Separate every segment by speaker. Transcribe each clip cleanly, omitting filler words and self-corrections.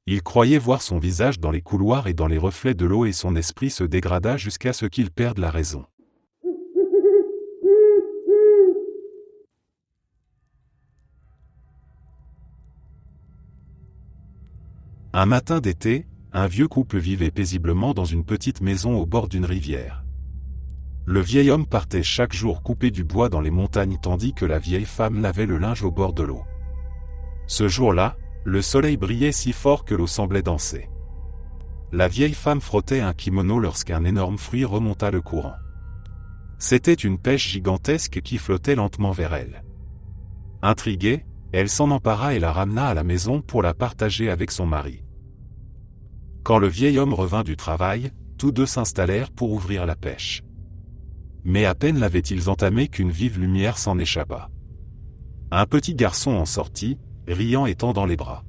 Speaker 1: Il croyait voir son visage dans les couloirs et dans les reflets de l'eau et son esprit se dégrada jusqu'à ce qu'il perde la raison. Un matin d'été, un vieux couple vivait paisiblement dans une petite maison au bord d'une rivière. Le vieil homme partait chaque jour couper du bois dans les montagnes tandis que la vieille femme lavait le linge au bord de l'eau. Ce jour-là, le soleil brillait si fort que l'eau semblait danser. La vieille femme frottait un kimono lorsqu'un énorme fruit remonta le courant. C'était une pêche gigantesque qui flottait lentement vers elle. Intriguée, elle s'en empara et la ramena à la maison pour la partager avec son mari. Quand le vieil homme revint du travail, tous deux s'installèrent pour ouvrir la pêche. Mais à peine l'avaient-ils entamé qu'une vive lumière s'en échappa. Un petit garçon en sortit, riant et tendant les bras.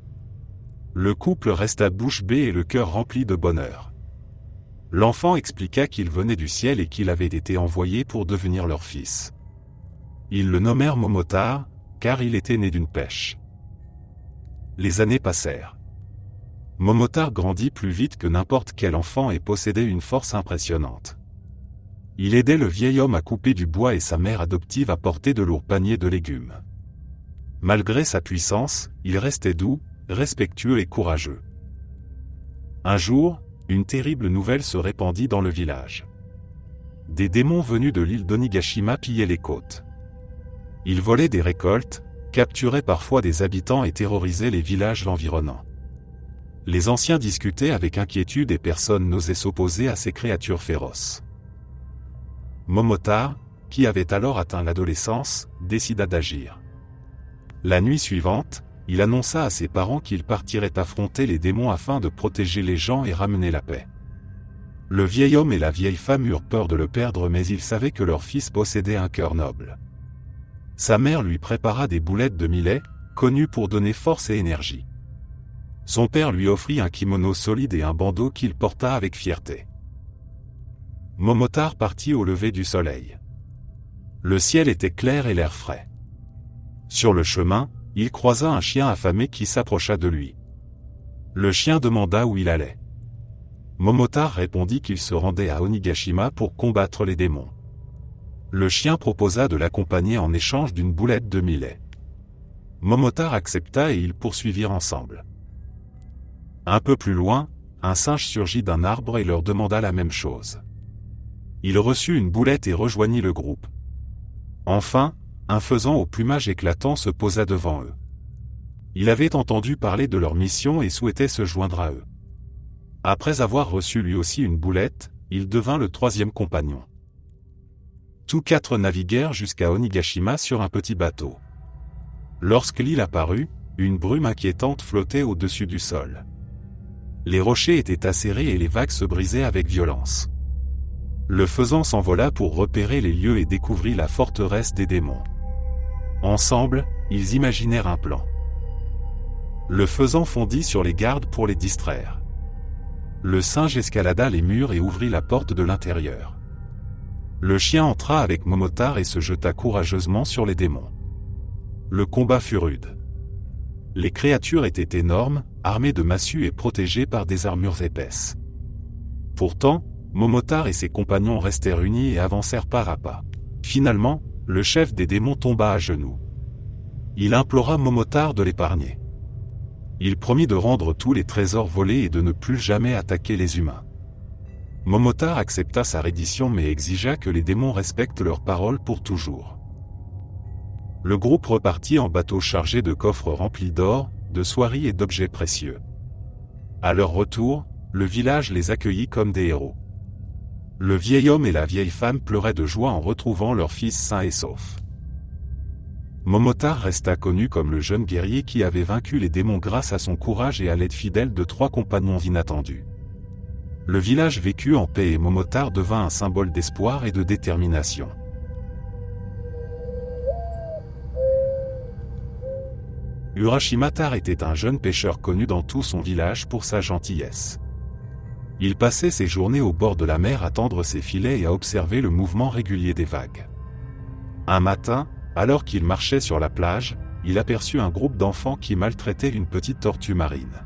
Speaker 1: Le couple resta bouche bée et le cœur rempli de bonheur. L'enfant expliqua qu'il venait du ciel et qu'il avait été envoyé pour devenir leur fils. Ils le nommèrent Momotaro, car il était né d'une pêche. Les années passèrent. Momotaro grandit plus vite que n'importe quel enfant et possédait une force impressionnante. Il aidait le vieil homme à couper du bois et sa mère adoptive à porter de lourds paniers de légumes. Malgré sa puissance, il restait doux, respectueux et courageux. Un jour, une terrible nouvelle se répandit dans le village. Des démons venus de l'île d'Onigashima pillaient les côtes. Ils volaient des récoltes, capturaient parfois des habitants et terrorisaient les villages l'environnant. Les anciens discutaient avec inquiétude et personne n'osait s'opposer à ces créatures féroces. Momotaro, qui avait alors atteint l'adolescence, décida d'agir. La nuit suivante, il annonça à ses parents qu'il partirait affronter les démons afin de protéger les gens et ramener la paix. Le vieil homme et la vieille femme eurent peur de le perdre mais ils savaient que leur fils possédait un cœur noble. Sa mère lui prépara des boulettes de millet, connues pour donner force et énergie. Son père lui offrit un kimono solide et un bandeau qu'il porta avec fierté. Momotaro partit au lever du soleil. Le ciel était clair et l'air frais. Sur le chemin, il croisa un chien affamé qui s'approcha de lui. Le chien demanda où il allait. Momotaro répondit qu'il se rendait à Onigashima pour combattre les démons. Le chien proposa de l'accompagner en échange d'une boulette de millet. Momotaro accepta et ils poursuivirent ensemble. Un peu plus loin, un singe surgit d'un arbre et leur demanda la même chose. Il reçut une boulette et rejoignit le groupe. Enfin, un faisan au plumage éclatant se posa devant eux. Il avait entendu parler de leur mission et souhaitait se joindre à eux. Après avoir reçu lui aussi une boulette, il devint le troisième compagnon. Tous quatre naviguèrent jusqu'à Onigashima sur un petit bateau. Lorsque l'île apparut, une brume inquiétante flottait au-dessus du sol. Les rochers étaient acérés et les vagues se brisaient avec violence. Le faisan s'envola pour repérer les lieux et découvrit la forteresse des démons. Ensemble, ils imaginèrent un plan. Le faisan fondit sur les gardes pour les distraire. Le singe escalada les murs et ouvrit la porte de l'intérieur. Le chien entra avec Momotaro et se jeta courageusement sur les démons. Le combat fut rude. Les créatures étaient énormes, armées de massues et protégées par des armures épaisses. Pourtant, Momotaro et ses compagnons restèrent unis et avancèrent pas à pas. Finalement, le chef des démons tomba à genoux. Il implora Momotaro de l'épargner. Il promit de rendre tous les trésors volés et de ne plus jamais attaquer les humains. Momotaro accepta sa reddition mais exigea que les démons respectent leurs paroles pour toujours. Le groupe repartit en bateau chargé de coffres remplis d'or, de soieries et d'objets précieux. À leur retour, le village les accueillit comme des héros. Le vieil homme et la vieille femme pleuraient de joie en retrouvant leur fils sain et sauf. Momotaro resta connu comme le jeune guerrier qui avait vaincu les démons grâce à son courage et à l'aide fidèle de 3 compagnons inattendus. Le village vécut en paix et Momotaro devint un symbole d'espoir et de détermination. Urashimataro était un jeune pêcheur connu dans tout son village pour sa gentillesse. Il passait ses journées au bord de la mer à tendre ses filets et à observer le mouvement régulier des vagues. Un matin, alors qu'il marchait sur la plage, il aperçut un groupe d'enfants qui maltraitaient une petite tortue marine.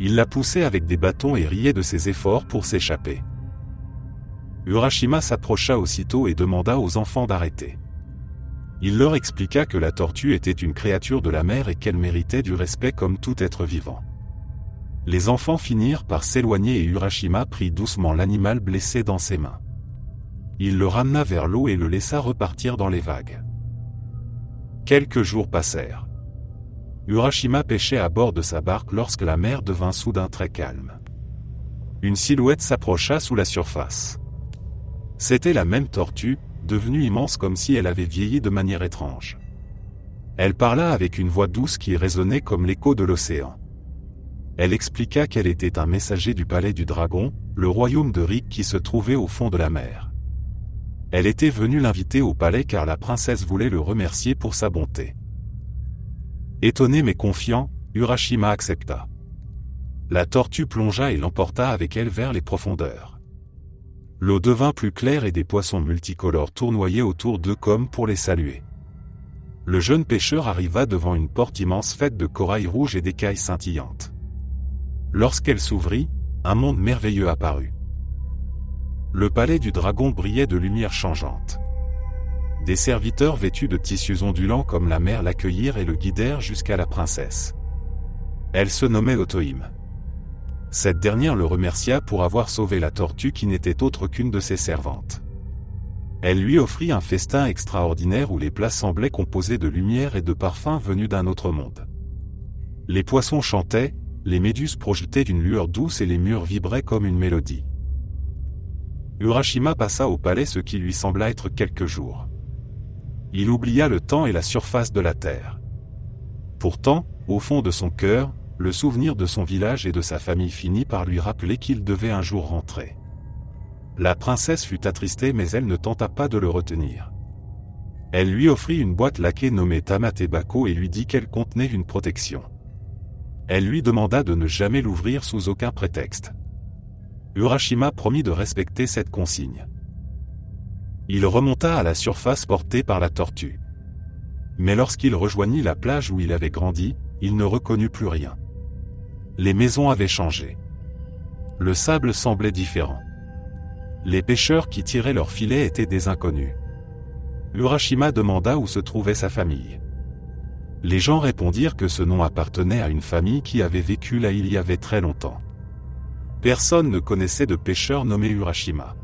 Speaker 1: Il la poussait avec des bâtons et riait de ses efforts pour s'échapper. Urashima s'approcha aussitôt et demanda aux enfants d'arrêter. Il leur expliqua que la tortue était une créature de la mer et qu'elle méritait du respect comme tout être vivant. Les enfants finirent par s'éloigner et Urashima prit doucement l'animal blessé dans ses mains. Il le ramena vers l'eau et le laissa repartir dans les vagues. Quelques jours passèrent. Urashima pêchait à bord de sa barque lorsque la mer devint soudain très calme. Une silhouette s'approcha sous la surface. C'était la même tortue, devenue immense comme si elle avait vieilli de manière étrange. Elle parla avec une voix douce qui résonnait comme l'écho de l'océan. Elle expliqua qu'elle était un messager du palais du dragon, le royaume de Rick qui se trouvait au fond de la mer. Elle était venue l'inviter au palais car la princesse voulait le remercier pour sa bonté. Étonné mais confiant, Urashima accepta. La tortue plongea et l'emporta avec elle vers les profondeurs. L'eau devint plus claire et des poissons multicolores tournoyaient autour d'eux comme pour les saluer. Le jeune pêcheur arriva devant une porte immense faite de corail rouge et d'écailles scintillantes. Lorsqu'elle s'ouvrit, un monde merveilleux apparut. Le palais du dragon brillait de lumière changeante. Des serviteurs vêtus de tissus ondulants comme la mer l'accueillirent et le guidèrent jusqu'à la princesse. Elle se nommait Otohime. Cette dernière le remercia pour avoir sauvé la tortue qui n'était autre qu'une de ses servantes. Elle lui offrit un festin extraordinaire où les plats semblaient composés de lumière et de parfums venus d'un autre monde. Les poissons chantaient, les méduses projetaient une lueur douce et les murs vibraient comme une mélodie. Urashima passa au palais ce qui lui sembla être quelques jours. Il oublia le temps et la surface de la terre. Pourtant, au fond de son cœur, le souvenir de son village et de sa famille finit par lui rappeler qu'il devait un jour rentrer. La princesse fut attristée mais elle ne tenta pas de le retenir. Elle lui offrit une boîte laquée nommée Tamatebako et lui dit qu'elle contenait une protection. Elle lui demanda de ne jamais l'ouvrir sous aucun prétexte. Urashima promit de respecter cette consigne. Il remonta à la surface portée par la tortue. Mais lorsqu'il rejoignit la plage où il avait grandi, il ne reconnut plus rien. Les maisons avaient changé. Le sable semblait différent. Les pêcheurs qui tiraient leurs filets étaient des inconnus. Urashima demanda où se trouvait sa famille. Les gens répondirent que ce nom appartenait à une famille qui avait vécu là il y avait très longtemps. Personne ne connaissait de pêcheur nommé Urashima.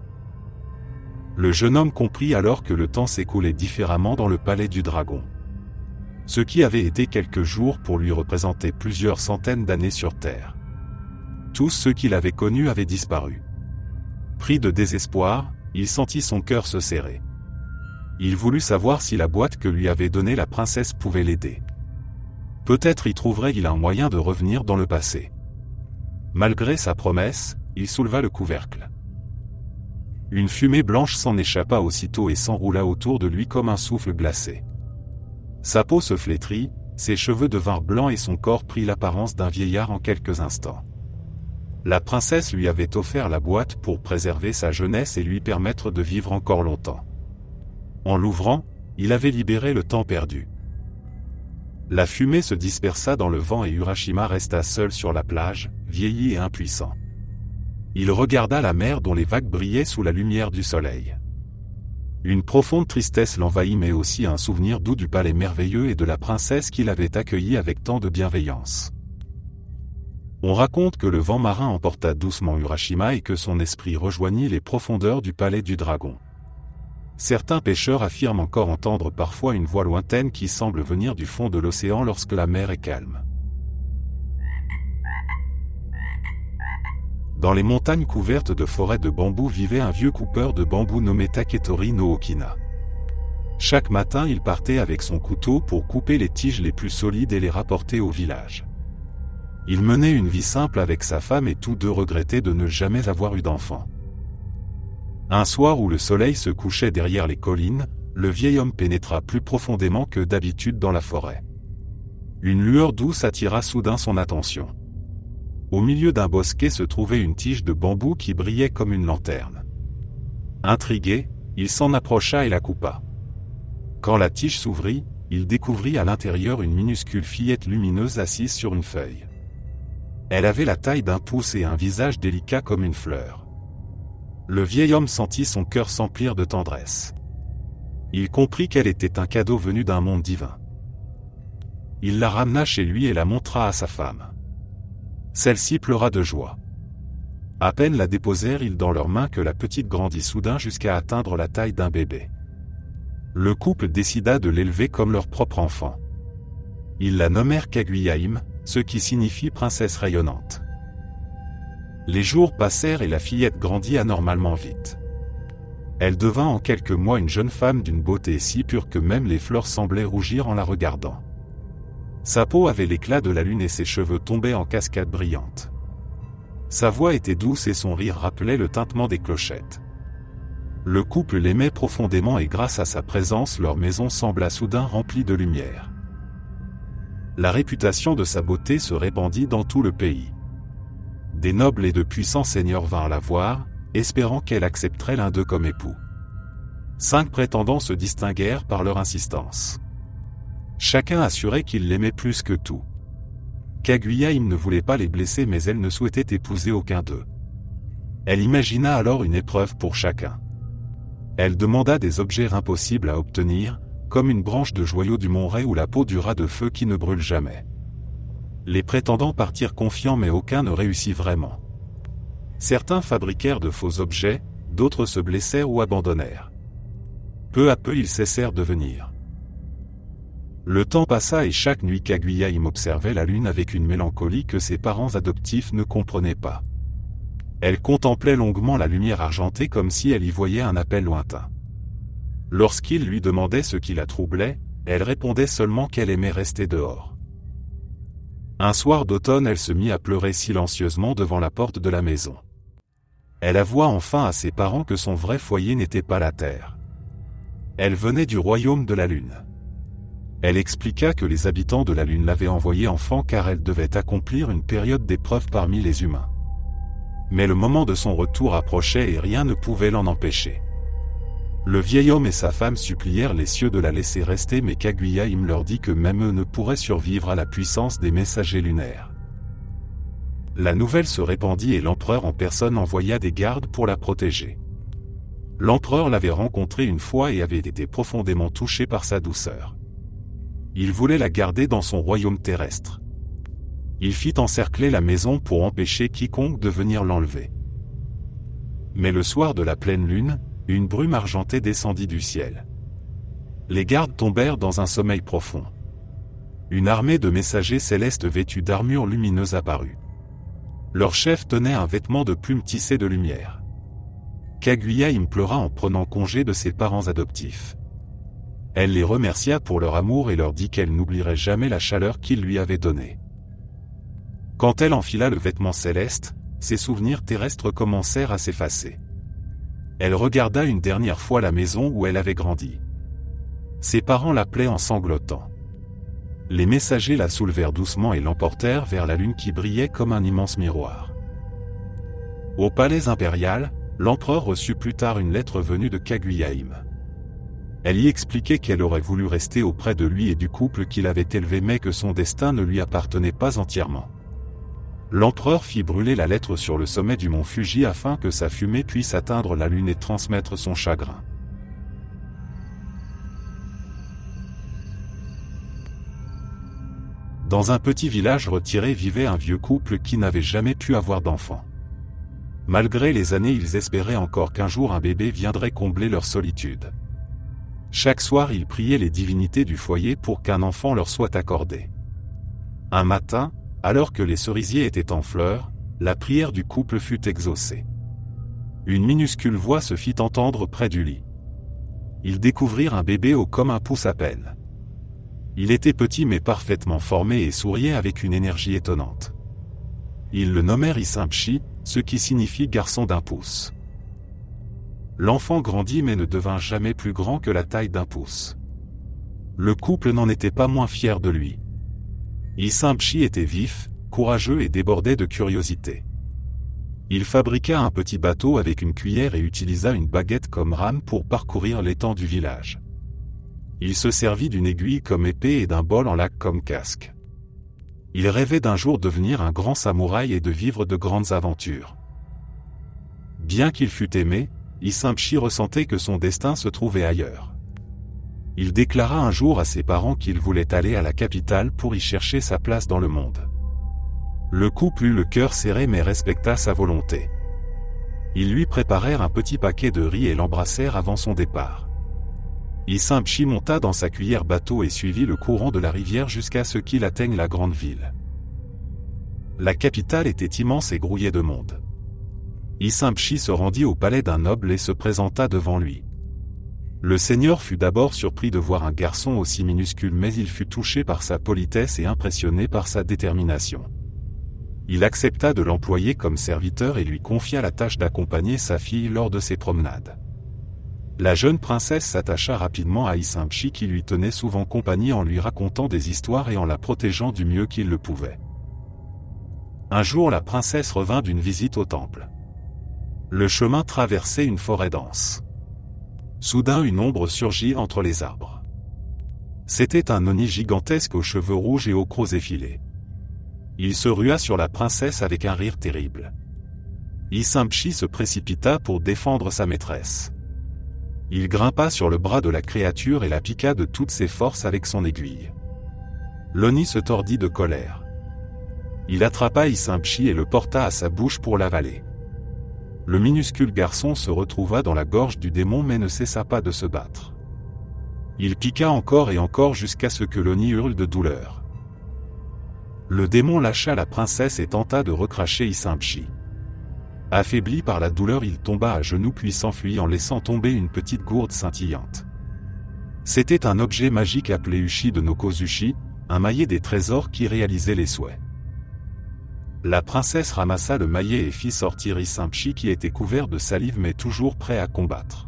Speaker 1: Le jeune homme comprit alors que le temps s'écoulait différemment dans le palais du dragon. Ce qui avait été quelques jours pour lui représentait plusieurs centaines d'années sur Terre. Tous ceux qu'il avait connus avaient disparu. Pris de désespoir, il sentit son cœur se serrer. Il voulut savoir si la boîte que lui avait donnée la princesse pouvait l'aider. Peut-être y trouverait-il un moyen de revenir dans le passé. Malgré sa promesse, il souleva le couvercle. Une fumée blanche s'en échappa aussitôt et s'enroula autour de lui comme un souffle glacé. Sa peau se flétrit, ses cheveux devinrent blancs et son corps prit l'apparence d'un vieillard en quelques instants. La princesse lui avait offert la boîte pour préserver sa jeunesse et lui permettre de vivre encore longtemps. En l'ouvrant, il avait libéré le temps perdu. La fumée se dispersa dans le vent et Urashima resta seul sur la plage, vieilli et impuissant. Il regarda la mer dont les vagues brillaient sous la lumière du soleil. Une profonde tristesse l'envahit mais aussi un souvenir doux du palais merveilleux et de la princesse qu'il avait accueilli avec tant de bienveillance. On raconte que le vent marin emporta doucement Urashima et que son esprit rejoignit les profondeurs du palais du dragon. Certains pêcheurs affirment encore entendre parfois une voix lointaine qui semble venir du fond de l'océan lorsque la mer est calme. Dans les montagnes couvertes de forêts de bambou vivait un vieux coupeur de bambou nommé Taketori no Okina. Chaque matin il partait avec son couteau pour couper les tiges les plus solides et les rapporter au village. Il menait une vie simple avec sa femme et tous deux regrettaient de ne jamais avoir eu d'enfant. Un soir où le soleil se couchait derrière les collines, le vieil homme pénétra plus profondément que d'habitude dans la forêt. Une lueur douce attira soudain son attention. Au milieu d'un bosquet se trouvait une tige de bambou qui brillait comme une lanterne. Intrigué, il s'en approcha et la coupa. Quand la tige s'ouvrit, il découvrit à l'intérieur une minuscule fillette lumineuse assise sur une feuille. Elle avait la taille d'un pouce et un visage délicat comme une fleur. Le vieil homme sentit son cœur s'emplir de tendresse. Il comprit qu'elle était un cadeau venu d'un monde divin. Il la ramena chez lui et la montra à sa femme. Celle-ci pleura de joie. À peine la déposèrent-ils dans leurs mains que la petite grandit soudain jusqu'à atteindre la taille d'un bébé. Le couple décida de l'élever comme leur propre enfant. Ils la nommèrent Kaguya-hime, ce qui signifie princesse rayonnante. Les jours passèrent et la fillette grandit anormalement vite. Elle devint en quelques mois une jeune femme d'une beauté si pure que même les fleurs semblaient rougir en la regardant. Sa peau avait l'éclat de la lune et ses cheveux tombaient en cascades brillantes. Sa voix était douce et son rire rappelait le tintement des clochettes. Le couple l'aimait profondément et grâce à sa présence leur maison sembla soudain remplie de lumière. La réputation de sa beauté se répandit dans tout le pays. Des nobles et de puissants seigneurs vinrent la voir, espérant qu'elle accepterait l'un d'eux comme époux. 5 prétendants se distinguèrent par leur insistance. Chacun assurait qu'il l'aimait plus que tout. Kaguya-hime ne voulait pas les blesser mais elle ne souhaitait épouser aucun d'eux. Elle imagina alors une épreuve pour chacun. Elle demanda des objets impossibles à obtenir, comme une branche de joyau du mont Ré ou la peau du rat de feu qui ne brûle jamais. Les prétendants partirent confiants mais aucun ne réussit vraiment. Certains fabriquèrent de faux objets, d'autres se blessèrent ou abandonnèrent. Peu à peu ils cessèrent de venir. Le temps passa et chaque nuit Kaguya-hime observait la lune avec une mélancolie que ses parents adoptifs ne comprenaient pas. Elle contemplait longuement la lumière argentée comme si elle y voyait un appel lointain. Lorsqu'il lui demandait ce qui la troublait, elle répondait seulement qu'elle aimait rester dehors. Un soir d'automne, elle se mit à pleurer silencieusement devant la porte de la maison. Elle avoua enfin à ses parents que son vrai foyer n'était pas la terre. Elle venait du royaume de la lune. Elle expliqua que les habitants de la lune l'avaient envoyée enfant car elle devait accomplir une période d'épreuve parmi les humains. Mais le moment de son retour approchait et rien ne pouvait l'en empêcher. Le vieil homme et sa femme supplièrent les cieux de la laisser rester mais Kaguya-hime leur dit que même eux ne pourraient survivre à la puissance des messagers lunaires. La nouvelle se répandit et l'empereur en personne envoya des gardes pour la protéger. L'empereur l'avait rencontrée une fois et avait été profondément touché par sa douceur. Il voulait la garder dans son royaume terrestre. Il fit encercler la maison pour empêcher quiconque de venir l'enlever. Mais le soir de la pleine lune, une brume argentée descendit du ciel. Les gardes tombèrent dans un sommeil profond. Une armée de messagers célestes vêtus d'armures lumineuses apparut. Leur chef tenait un vêtement de plumes tissé de lumière. Kaguya-hime pleura en prenant congé de ses parents adoptifs. Elle les remercia pour leur amour et leur dit qu'elle n'oublierait jamais la chaleur qu'ils lui avaient donnée. Quand elle enfila le vêtement céleste, ses souvenirs terrestres commencèrent à s'effacer. Elle regarda une dernière fois la maison où elle avait grandi. Ses parents l'appelaient en sanglotant. Les messagers la soulevèrent doucement et l'emportèrent vers la lune qui brillait comme un immense miroir. Au palais impérial, l'empereur reçut plus tard une lettre venue de Kaguya-hime. Elle y expliquait qu'elle aurait voulu rester auprès de lui et du couple qu'il avait élevé mais que son destin ne lui appartenait pas entièrement. L'empereur fit brûler la lettre sur le sommet du mont Fuji afin que sa fumée puisse atteindre la lune et transmettre son chagrin. Dans un petit village retiré vivait un vieux couple qui n'avait jamais pu avoir d'enfant. Malgré les années, ils espéraient encore qu'un jour un bébé viendrait combler leur solitude. Chaque soir, ils priaient les divinités du foyer pour qu'un enfant leur soit accordé. Un matin, alors que les cerisiers étaient en fleurs, la prière du couple fut exaucée. Une minuscule voix se fit entendre près du lit. Ils découvrirent un bébé haut comme un pouce à peine. Il était petit mais parfaitement formé et souriait avec une énergie étonnante. Ils le nommèrent Isshinchi, ce qui signifie garçon d'un pouce. L'enfant grandit mais ne devint jamais plus grand que la taille d'un pouce. Le couple n'en était pas moins fier de lui. Isshinchi était vif, courageux et débordait de curiosité. Il fabriqua un petit bateau avec une cuillère et utilisa une baguette comme rame pour parcourir l'étang du village. Il se servit d'une aiguille comme épée et d'un bol en lac comme casque. Il rêvait d'un jour devenir un grand samouraï et de vivre de grandes aventures. Bien qu'il fût aimé, Isshinchi ressentait que son destin se trouvait ailleurs. Il déclara un jour à ses parents qu'il voulait aller à la capitale pour y chercher sa place dans le monde. Le couple eut le cœur serré mais respecta sa volonté. Ils lui préparèrent un petit paquet de riz et l'embrassèrent avant son départ. Isshinchi monta dans sa cuillère bateau et suivit le courant de la rivière jusqu'à ce qu'il atteigne la grande ville. La capitale était immense et grouillée de monde. Isshinchi se rendit au palais d'un noble et se présenta devant lui. Le seigneur fut d'abord surpris de voir un garçon aussi minuscule mais il fut touché par sa politesse et impressionné par sa détermination. Il accepta de l'employer comme serviteur et lui confia la tâche d'accompagner sa fille lors de ses promenades. La jeune princesse s'attacha rapidement à Isshinchi qui lui tenait souvent compagnie en lui racontant des histoires et en la protégeant du mieux qu'il le pouvait. Un jour la princesse revint d'une visite au temple. Le chemin traversait une forêt dense. Soudain une ombre surgit entre les arbres. C'était un Oni gigantesque aux cheveux rouges et aux crocs effilés. Il se rua sur la princesse avec un rire terrible. Isshinchi se précipita pour défendre sa maîtresse. Il grimpa sur le bras de la créature et la piqua de toutes ses forces avec son aiguille. L'Oni se tordit de colère. Il attrapa Isshinchi et le porta à sa bouche pour l'avaler. Le minuscule garçon se retrouva dans la gorge du démon mais ne cessa pas de se battre. Il piqua encore et encore jusqu'à ce que l'Oni hurle de douleur. Le démon lâcha la princesse et tenta de recracher Isshinchi. Affaibli par la douleur, il tomba à genoux puis s'enfuit en laissant tomber une petite gourde scintillante. C'était un objet magique appelé Ushi de Nokozushi, un maillet des trésors qui réalisait les souhaits. La princesse ramassa le maillet et fit sortir Isshinchi qui était couvert de salive mais toujours prêt à combattre.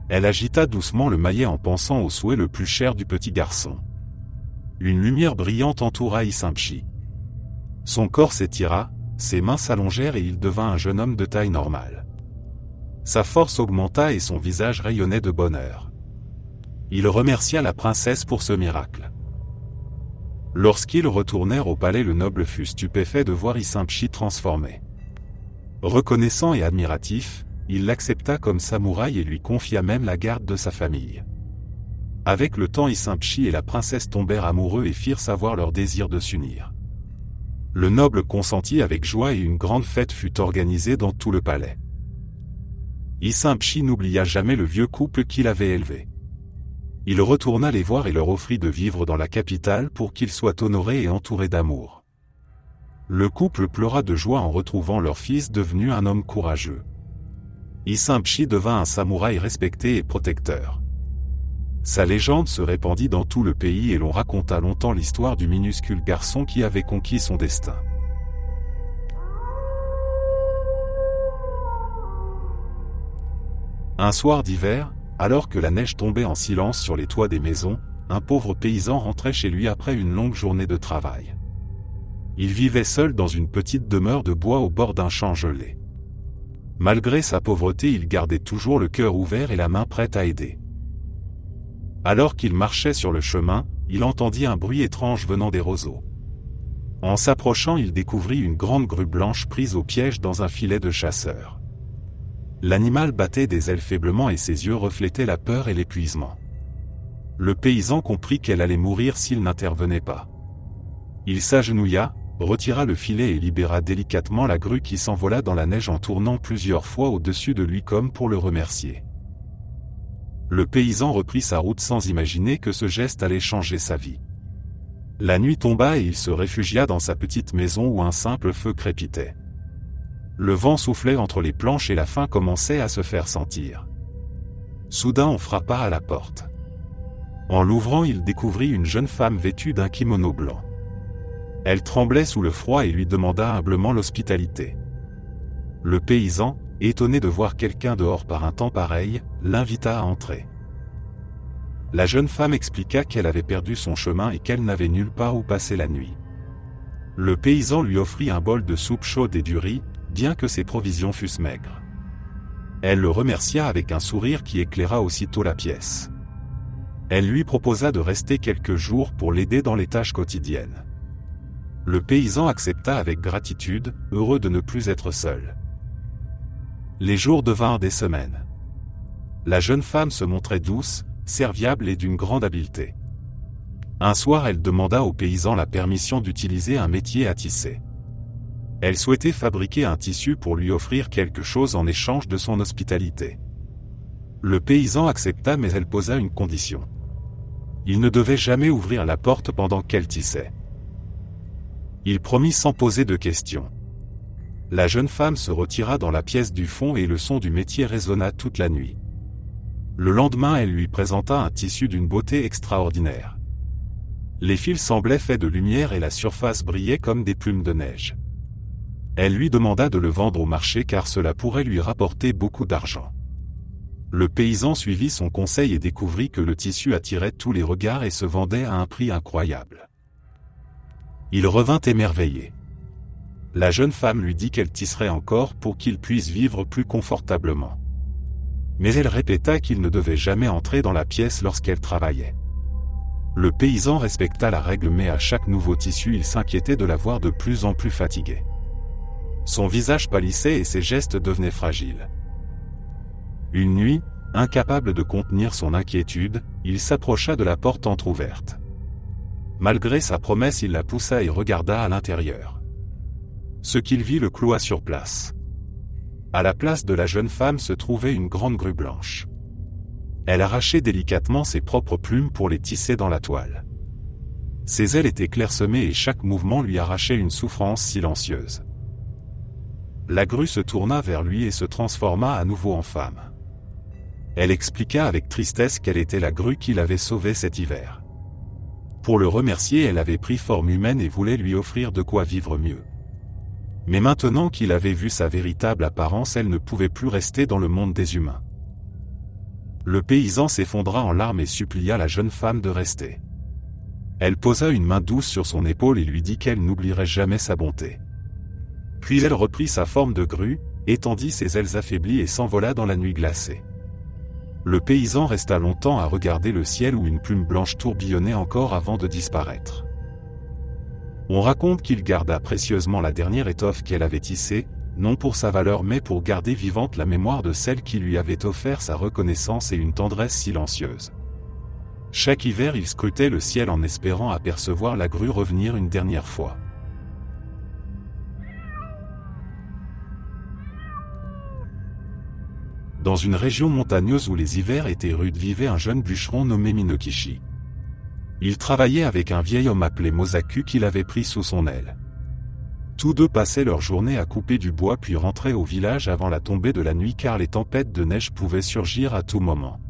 Speaker 1: Elle agita doucement le maillet en pensant au souhait le plus cher du petit garçon. Une lumière brillante entoura Isshinchi. Son corps s'étira, ses mains s'allongèrent et il devint un jeune homme de taille normale. Sa force augmenta et son visage rayonnait de bonheur. Il remercia la princesse pour ce miracle. Lorsqu'ils retournèrent au palais, le noble fut stupéfait de voir Isshinchi transformé. Reconnaissant et admiratif, il l'accepta comme samouraï et lui confia même la garde de sa famille. Avec le temps, Isshinchi et la princesse tombèrent amoureux et firent savoir leur désir de s'unir. Le noble consentit avec joie et une grande fête fut organisée dans tout le palais. Isshinchi n'oublia jamais le vieux couple qu'il avait élevé. Il retourna les voir et leur offrit de vivre dans la capitale pour qu'ils soient honorés et entourés d'amour. Le couple pleura de joie en retrouvant leur fils devenu un homme courageux. Isshinchi devint un samouraï respecté et protecteur. Sa légende se répandit dans tout le pays et l'on raconta longtemps l'histoire du minuscule garçon qui avait conquis son destin. Un soir d'hiver, alors que la neige tombait en silence sur les toits des maisons, un pauvre paysan rentrait chez lui après une longue journée de travail. Il vivait seul dans une petite demeure de bois au bord d'un champ gelé. Malgré sa pauvreté, il gardait toujours le cœur ouvert et la main prête à aider. Alors qu'il marchait sur le chemin, il entendit un bruit étrange venant des roseaux. En s'approchant, il découvrit une grande grue blanche prise au piège dans un filet de chasseur. L'animal battait des ailes faiblement et ses yeux reflétaient la peur et l'épuisement. Le paysan comprit qu'elle allait mourir s'il n'intervenait pas. Il s'agenouilla, retira le filet et libéra délicatement la grue qui s'envola dans la neige en tournant plusieurs fois au-dessus de lui comme pour le remercier. Le paysan reprit sa route sans imaginer que ce geste allait changer sa vie. La nuit tomba et il se réfugia dans sa petite maison où un simple feu crépitait. Le vent soufflait entre les planches et la faim commençait à se faire sentir. Soudain on frappa à la porte. En l'ouvrant, il découvrit une jeune femme vêtue d'un kimono blanc. Elle tremblait sous le froid et lui demanda humblement l'hospitalité. Le paysan, étonné de voir quelqu'un dehors par un temps pareil, l'invita à entrer. La jeune femme expliqua qu'elle avait perdu son chemin et qu'elle n'avait nulle part où passer la nuit. Le paysan lui offrit un bol de soupe chaude et du riz, bien que ses provisions fussent maigres. Elle le remercia avec un sourire qui éclaira aussitôt la pièce. Elle lui proposa de rester quelques jours pour l'aider dans les tâches quotidiennes. Le paysan accepta avec gratitude, heureux de ne plus être seul. Les jours devinrent des semaines. La jeune femme se montrait douce, serviable et d'une grande habileté. Un soir, elle demanda au paysan la permission d'utiliser un métier à tisser. Elle souhaitait fabriquer un tissu pour lui offrir quelque chose en échange de son hospitalité. Le paysan accepta, mais elle posa une condition. Il ne devait jamais ouvrir la porte pendant qu'elle tissait. Il promit sans poser de questions. La jeune femme se retira dans la pièce du fond et le son du métier résonna toute la nuit. Le lendemain, elle lui présenta un tissu d'une beauté extraordinaire. Les fils semblaient faits de lumière et la surface brillait comme des plumes de neige. Elle lui demanda de le vendre au marché car cela pourrait lui rapporter beaucoup d'argent. Le paysan suivit son conseil et découvrit que le tissu attirait tous les regards et se vendait à un prix incroyable. Il revint émerveillé. La jeune femme lui dit qu'elle tisserait encore pour qu'il puisse vivre plus confortablement. Mais elle répéta qu'il ne devait jamais entrer dans la pièce lorsqu'elle travaillait. Le paysan respecta la règle, mais à chaque nouveau tissu il s'inquiétait de la voir de plus en plus fatiguée. Son visage pâlissait et ses gestes devenaient fragiles. Une nuit, incapable de contenir son inquiétude, il s'approcha de la porte entr'ouverte. Malgré sa promesse, il la poussa et regarda à l'intérieur. Ce qu'il vit le cloua sur place. À la place de la jeune femme se trouvait une grande grue blanche. Elle arrachait délicatement ses propres plumes pour les tisser dans la toile. Ses ailes étaient clairsemées et chaque mouvement lui arrachait une souffrance silencieuse. La grue se tourna vers lui et se transforma à nouveau en femme. Elle expliqua avec tristesse qu'elle était la grue qui l'avait sauvée cet hiver. Pour le remercier, elle avait pris forme humaine et voulait lui offrir de quoi vivre mieux. Mais maintenant qu'il avait vu sa véritable apparence, elle ne pouvait plus rester dans le monde des humains. Le paysan s'effondra en larmes et supplia la jeune femme de rester. Elle posa une main douce sur son épaule et lui dit qu'elle n'oublierait jamais sa bonté. Puis elle reprit sa forme de grue, étendit ses ailes affaiblies et s'envola dans la nuit glacée. Le paysan resta longtemps à regarder le ciel où une plume blanche tourbillonnait encore avant de disparaître. On raconte qu'il garda précieusement la dernière étoffe qu'elle avait tissée, non pour sa valeur mais pour garder vivante la mémoire de celle qui lui avait offert sa reconnaissance et une tendresse silencieuse. Chaque hiver, il scrutait le ciel en espérant apercevoir la grue revenir une dernière fois. Dans une région montagneuse où les hivers étaient rudes vivait un jeune bûcheron nommé Minokichi. Il travaillait avec un vieil homme appelé Mosaku qu'il avait pris sous son aile. Tous deux passaient leur journée à couper du bois puis rentraient au village avant la tombée de la nuit car les tempêtes de neige pouvaient surgir à tout moment.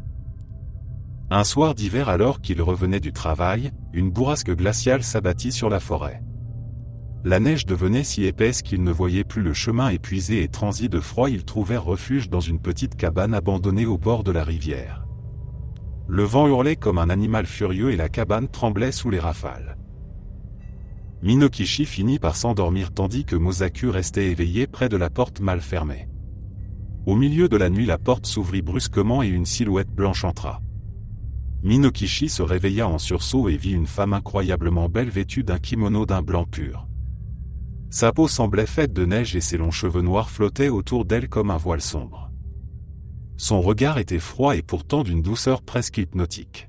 Speaker 1: Un soir d'hiver, alors qu'il revenait du travail, une bourrasque glaciale s'abattit sur la forêt. La neige devenait si épaisse qu'il ne voyait plus le chemin. Épuisé et transi de froid, ils trouvèrent refuge dans une petite cabane abandonnée au bord de la rivière. Le vent hurlait comme un animal furieux et la cabane tremblait sous les rafales. Minokichi finit par s'endormir tandis que Mosaku restait éveillé près de la porte mal fermée. Au milieu de la nuit, la porte s'ouvrit brusquement et une silhouette blanche entra. Minokichi se réveilla en sursaut et vit une femme incroyablement belle vêtue d'un kimono d'un blanc pur. Sa peau semblait faite de neige et ses longs cheveux noirs flottaient autour d'elle comme un voile sombre. Son regard était froid et pourtant d'une douceur presque hypnotique.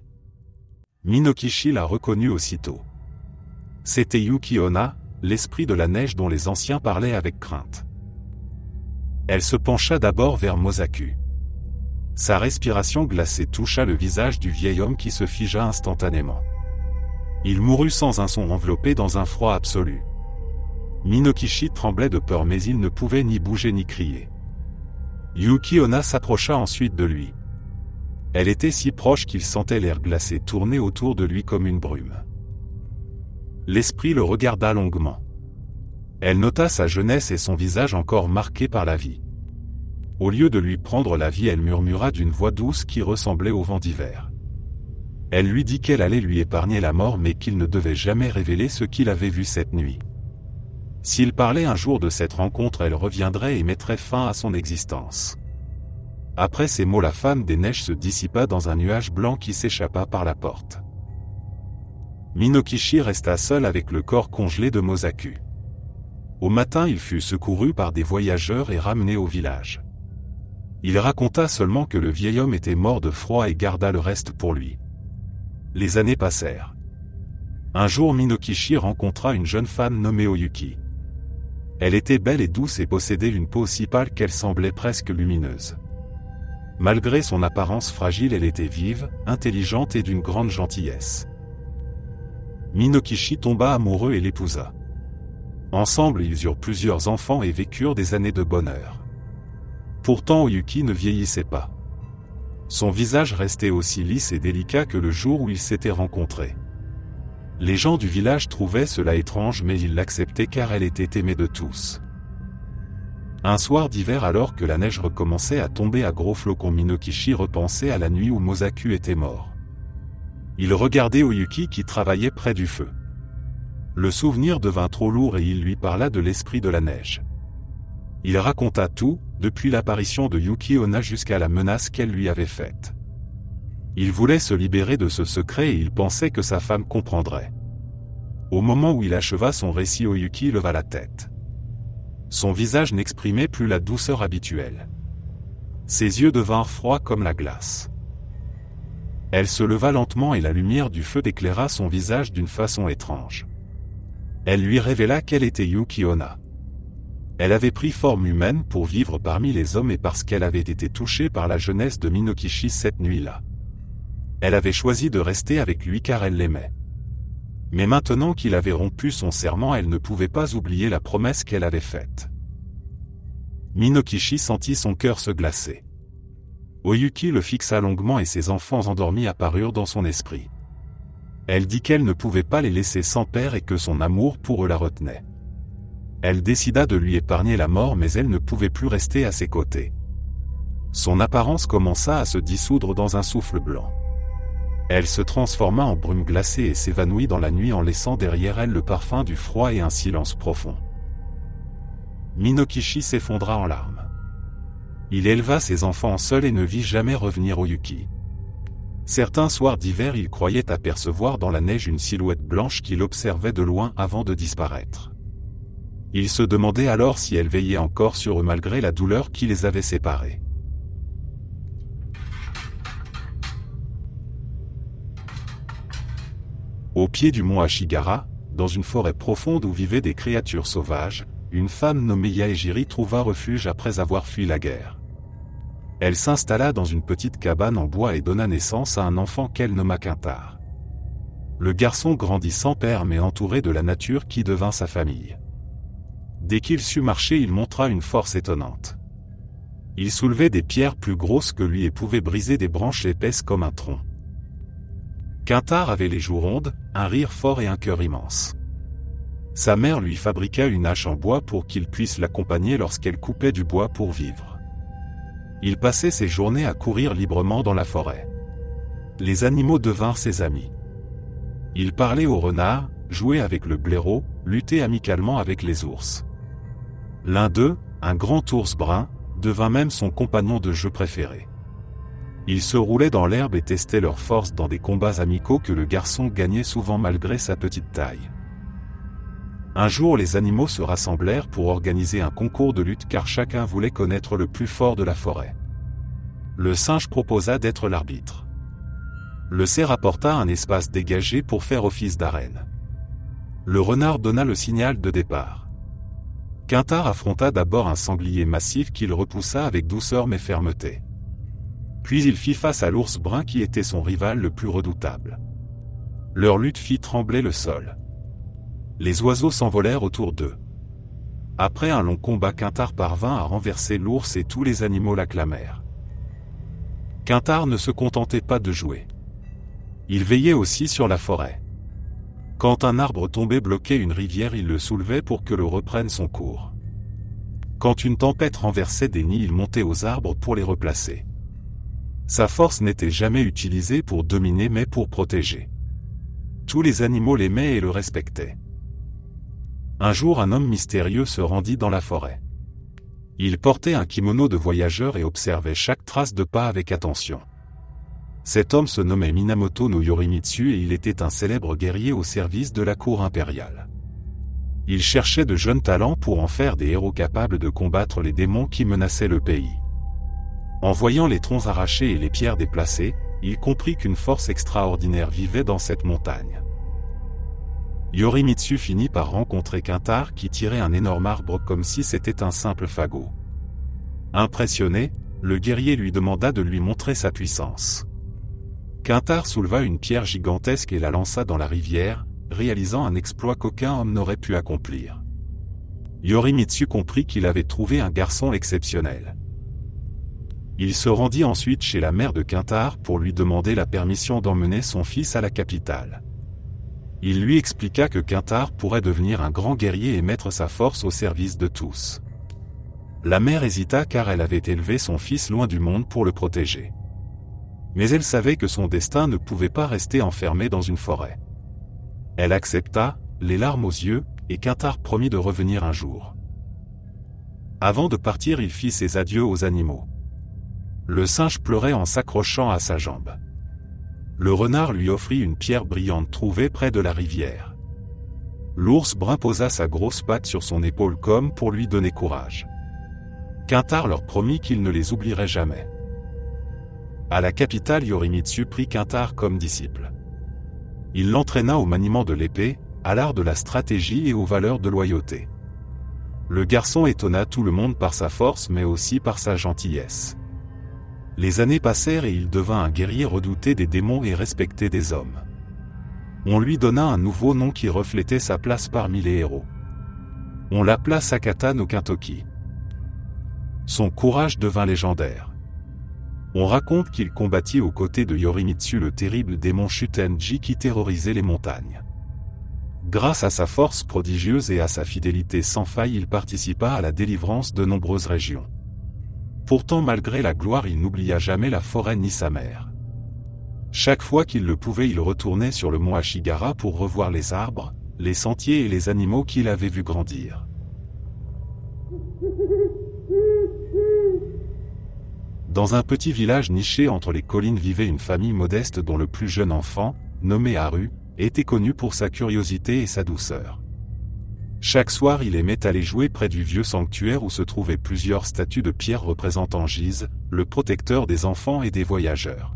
Speaker 1: Minokichi la reconnut aussitôt. C'était Yuki Onna, l'esprit de la neige dont les anciens parlaient avec crainte. Elle se pencha d'abord vers Mosaku. Sa respiration glacée toucha le visage du vieil homme qui se figea instantanément. Il mourut sans un son, enveloppé dans un froid absolu. Minokichi tremblait de peur mais il ne pouvait ni bouger ni crier. Yuki Onna s'approcha ensuite de lui. Elle était si proche qu'il sentait l'air glacé tourner autour de lui comme une brume. L'esprit le regarda longuement. Elle nota sa jeunesse et son visage encore marqué par la vie. Au lieu de lui prendre la vie, elle murmura d'une voix douce qui ressemblait au vent d'hiver. Elle lui dit qu'elle allait lui épargner la mort mais qu'il ne devait jamais révéler ce qu'il avait vu cette nuit. S'il parlait un jour de cette rencontre, elle reviendrait et mettrait fin à son existence. Après ces mots, la femme des neiges se dissipa dans un nuage blanc qui s'échappa par la porte. Minokichi resta seul avec le corps congelé de Mosaku. Au matin, il fut secouru par des voyageurs et ramené au village. Il raconta seulement que le vieil homme était mort de froid et garda le reste pour lui. Les années passèrent. Un jour, Minokichi rencontra une jeune femme nommée Oyuki. Elle était belle et douce et possédait une peau si pâle qu'elle semblait presque lumineuse. Malgré son apparence fragile, elle était vive, intelligente et d'une grande gentillesse. Minokichi tomba amoureux et l'épousa. Ensemble, ils eurent plusieurs enfants et vécurent des années de bonheur. Pourtant, Oyuki ne vieillissait pas. Son visage restait aussi lisse et délicat que le jour où ils s'étaient rencontrés. Les gens du village trouvaient cela étrange, mais ils l'acceptaient car elle était aimée de tous. Un soir d'hiver, alors que la neige recommençait à tomber à gros flocons, Minokichi repensait à la nuit où Mosaku était mort. Il regardait Oyuki qui travaillait près du feu. Le souvenir devint trop lourd et il lui parla de l'esprit de la neige. Il raconta tout, depuis l'apparition de Yuki Onna jusqu'à la menace qu'elle lui avait faite. Il voulait se libérer de ce secret et il pensait que sa femme comprendrait. Au moment où il acheva son récit, Oyuki leva la tête. Son visage n'exprimait plus la douceur habituelle. Ses yeux devinrent froids comme la glace. Elle se leva lentement et la lumière du feu éclaira son visage d'une façon étrange. Elle lui révéla qu'elle était Yuki Onna. Elle avait pris forme humaine pour vivre parmi les hommes et parce qu'elle avait été touchée par la jeunesse de Minokichi cette nuit-là. Elle avait choisi de rester avec lui car elle l'aimait. Mais maintenant qu'il avait rompu son serment, elle ne pouvait pas oublier la promesse qu'elle avait faite. Minokichi sentit son cœur se glacer. Oyuki le fixa longuement et ses enfants endormis apparurent dans son esprit. Elle dit qu'elle ne pouvait pas les laisser sans père et que son amour pour eux la retenait. Elle décida de lui épargner la mort, mais elle ne pouvait plus rester à ses côtés. Son apparence commença à se dissoudre dans un souffle blanc. Elle se transforma en brume glacée et s'évanouit dans la nuit en laissant derrière elle le parfum du froid et un silence profond. Minokichi s'effondra en larmes. Il éleva ses enfants seul et ne vit jamais revenir Oyuki. Certains soirs d'hiver, il croyait apercevoir dans la neige une silhouette blanche qui l'observait de loin avant de disparaître. Il se demandait alors si elle veillait encore sur eux malgré la douleur qui les avait séparés. Au pied du mont Ashigara, dans une forêt profonde où vivaient des créatures sauvages, une femme nommée Yaejiri trouva refuge après avoir fui la guerre. Elle s'installa dans une petite cabane en bois et donna naissance à un enfant qu'elle nomma Quintar. Le garçon grandit sans père mais entouré de la nature qui devint sa famille. Dès qu'il sut marcher, il montra une force étonnante. Il soulevait des pierres plus grosses que lui et pouvait briser des branches épaisses comme un tronc. Quintar avait les joues rondes, un rire fort et un cœur immense. Sa mère lui fabriqua une hache en bois pour qu'il puisse l'accompagner lorsqu'elle coupait du bois pour vivre. Il passait ses journées à courir librement dans la forêt. Les animaux devinrent ses amis. Il parlait aux renards, jouait avec le blaireau, luttait amicalement avec les ours. L'un d'eux, un grand ours brun, devint même son compagnon de jeu préféré. Ils se roulaient dans l'herbe et testaient leur force dans des combats amicaux que le garçon gagnait souvent malgré sa petite taille. Un jour, les animaux se rassemblèrent pour organiser un concours de lutte car chacun voulait connaître le plus fort de la forêt. Le singe proposa d'être l'arbitre. Le cerf apporta un espace dégagé pour faire office d'arène. Le renard donna le signal de départ. Quintar affronta d'abord un sanglier massif qu'il repoussa avec douceur mais fermeté. Puis il fit face à l'ours brun qui était son rival le plus redoutable. Leur lutte fit trembler le sol. Les oiseaux s'envolèrent autour d'eux. Après un long combat, Quintar parvint à renverser l'ours et tous les animaux l'acclamèrent. Quintar ne se contentait pas de jouer. Il veillait aussi sur la forêt. Quand un arbre tombé bloquait une rivière, il le soulevait pour que l'eau reprenne son cours. Quand une tempête renversait des nids, il montait aux arbres pour les replacer. Sa force n'était jamais utilisée pour dominer mais pour protéger. Tous les animaux l'aimaient et le respectaient. Un jour, un homme mystérieux se rendit dans la forêt. Il portait un kimono de voyageur et observait chaque trace de pas avec attention. Cet homme se nommait Minamoto no Yorimitsu et il était un célèbre guerrier au service de la cour impériale. Il cherchait de jeunes talents pour en faire des héros capables de combattre les démons qui menaçaient le pays. En voyant les troncs arrachés et les pierres déplacées, il comprit qu'une force extraordinaire vivait dans cette montagne. Yorimitsu finit par rencontrer Quintard qui tirait un énorme arbre comme si c'était un simple fagot. Impressionné, le guerrier lui demanda de lui montrer sa puissance. Quintard souleva une pierre gigantesque et la lança dans la rivière, réalisant un exploit qu'aucun homme n'aurait pu accomplir. Yorimitsu comprit qu'il avait trouvé un garçon exceptionnel. Il se rendit ensuite chez la mère de Quintard pour lui demander la permission d'emmener son fils à la capitale. Il lui expliqua que Quintard pourrait devenir un grand guerrier et mettre sa force au service de tous. La mère hésita car elle avait élevé son fils loin du monde pour le protéger. Mais elle savait que son destin ne pouvait pas rester enfermé dans une forêt. Elle accepta, les larmes aux yeux, et Quintard promit de revenir un jour. Avant de partir, il fit ses adieux aux animaux. Le singe pleurait en s'accrochant à sa jambe. Le renard lui offrit une pierre brillante trouvée près de la rivière. L'ours brun posa sa grosse patte sur son épaule comme pour lui donner courage. Quintard leur promit qu'il ne les oublierait jamais. À la capitale, Yorimitsu prit Quintard comme disciple. Il l'entraîna au maniement de l'épée, à l'art de la stratégie et aux valeurs de loyauté. Le garçon étonna tout le monde par sa force mais aussi par sa gentillesse. Les années passèrent et il devint un guerrier redouté des démons et respecté des hommes. On lui donna un nouveau nom qui reflétait sa place parmi les héros. On l'appela Sakata no Kintoki. Son courage devint légendaire. On raconte qu'il combattit aux côtés de Yorimitsu le terrible démon Shutenji qui terrorisait les montagnes. Grâce à sa force prodigieuse et à sa fidélité sans faille, il participa à la délivrance de nombreuses régions. Pourtant, malgré la gloire, il n'oublia jamais la forêt ni sa mère. Chaque fois qu'il le pouvait, il retournait sur le mont Ashigara pour revoir les arbres, les sentiers et les animaux qu'il avait vus grandir. Dans un petit village niché entre les collines vivait une famille modeste dont le plus jeune enfant, nommé Haru, était connu pour sa curiosité et sa douceur. Chaque soir, il aimait aller jouer près du vieux sanctuaire où se trouvaient plusieurs statues de pierre représentant Gise, le protecteur des enfants et des voyageurs.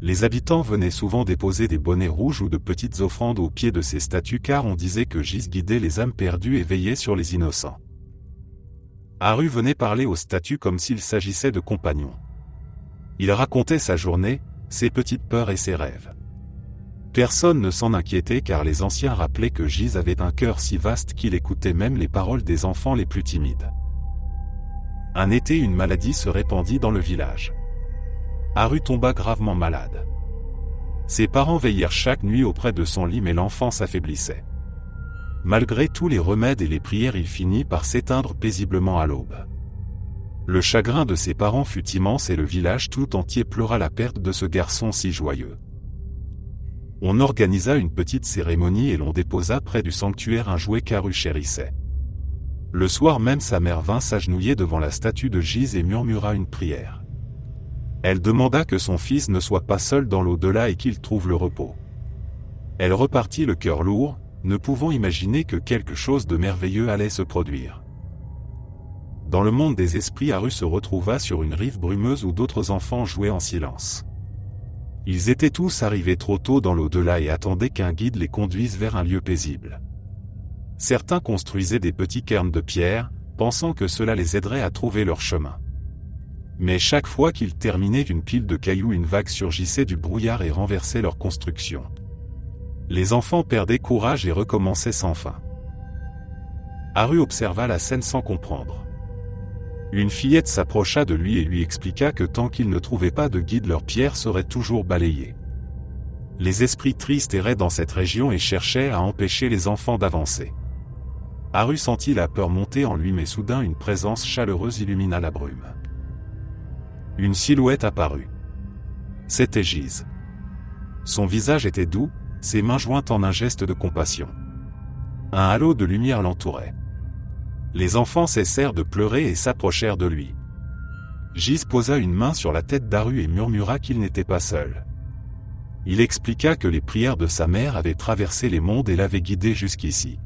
Speaker 1: Les habitants venaient souvent déposer des bonnets rouges ou de petites offrandes au pied de ces statues car on disait que Gise guidait les âmes perdues et veillait sur les innocents. Haru venait parler aux statues comme s'il s'agissait de compagnons. Il racontait sa journée, ses petites peurs et ses rêves. Personne ne s'en inquiétait car les anciens rappelaient que Gise avait un cœur si vaste qu'il écoutait même les paroles des enfants les plus timides. Un été, une maladie se répandit dans le village. Haru tomba gravement malade. Ses parents veillèrent chaque nuit auprès de son lit mais l'enfant s'affaiblissait. Malgré tous les remèdes et les prières, il finit par s'éteindre paisiblement à l'aube. Le chagrin de ses parents fut immense et le village tout entier pleura la perte de ce garçon si joyeux. On organisa une petite cérémonie et l'on déposa près du sanctuaire un jouet qu'Haru chérissait. Le soir même, sa mère vint s'agenouiller devant la statue de Gise et murmura une prière. Elle demanda que son fils ne soit pas seul dans l'au-delà et qu'il trouve le repos. Elle repartit le cœur lourd, ne pouvant imaginer que quelque chose de merveilleux allait se produire. Dans le monde des esprits, Haru se retrouva sur une rive brumeuse où d'autres enfants jouaient en silence. Ils étaient tous arrivés trop tôt dans l'au-delà et attendaient qu'un guide les conduise vers un lieu paisible. Certains construisaient des petits cairns de pierre, pensant que cela les aiderait à trouver leur chemin. Mais chaque fois qu'ils terminaient une pile de cailloux, une vague surgissait du brouillard et renversait leur construction. Les enfants perdaient courage et recommençaient sans fin. Haru observa la scène sans comprendre. Une fillette s'approcha de lui et lui expliqua que tant qu'ils ne trouvaient pas de guide, leurs pierres seraient toujours balayées. Les esprits tristes erraient dans cette région et cherchaient à empêcher les enfants d'avancer. Haru sentit la peur monter en lui mais soudain une présence chaleureuse illumina la brume. Une silhouette apparut. C'était Gise. Son visage était doux, ses mains jointes en un geste de compassion. Un halo de lumière l'entourait. Les enfants cessèrent de pleurer et s'approchèrent de lui. Gise posa une main sur la tête d'Aru et murmura qu'il n'était pas seul. Il expliqua que les prières de sa mère avaient traversé les mondes et l'avaient guidé jusqu'ici.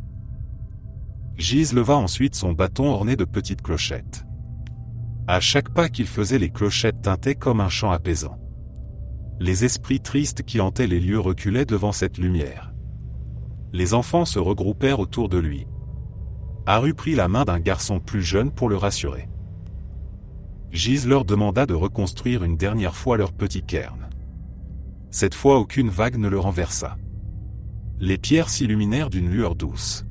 Speaker 1: Gise leva ensuite son bâton orné de petites clochettes. À chaque pas qu'il faisait, les clochettes tintaient comme un chant apaisant. Les esprits tristes qui hantaient les lieux reculaient devant cette lumière. Les enfants se regroupèrent autour de lui. Aru prit la main d'un garçon plus jeune pour le rassurer. Gise leur demanda de reconstruire une dernière fois leur petit cairn. Cette fois, aucune vague ne le renversa. Les pierres s'illuminèrent d'une lueur douce.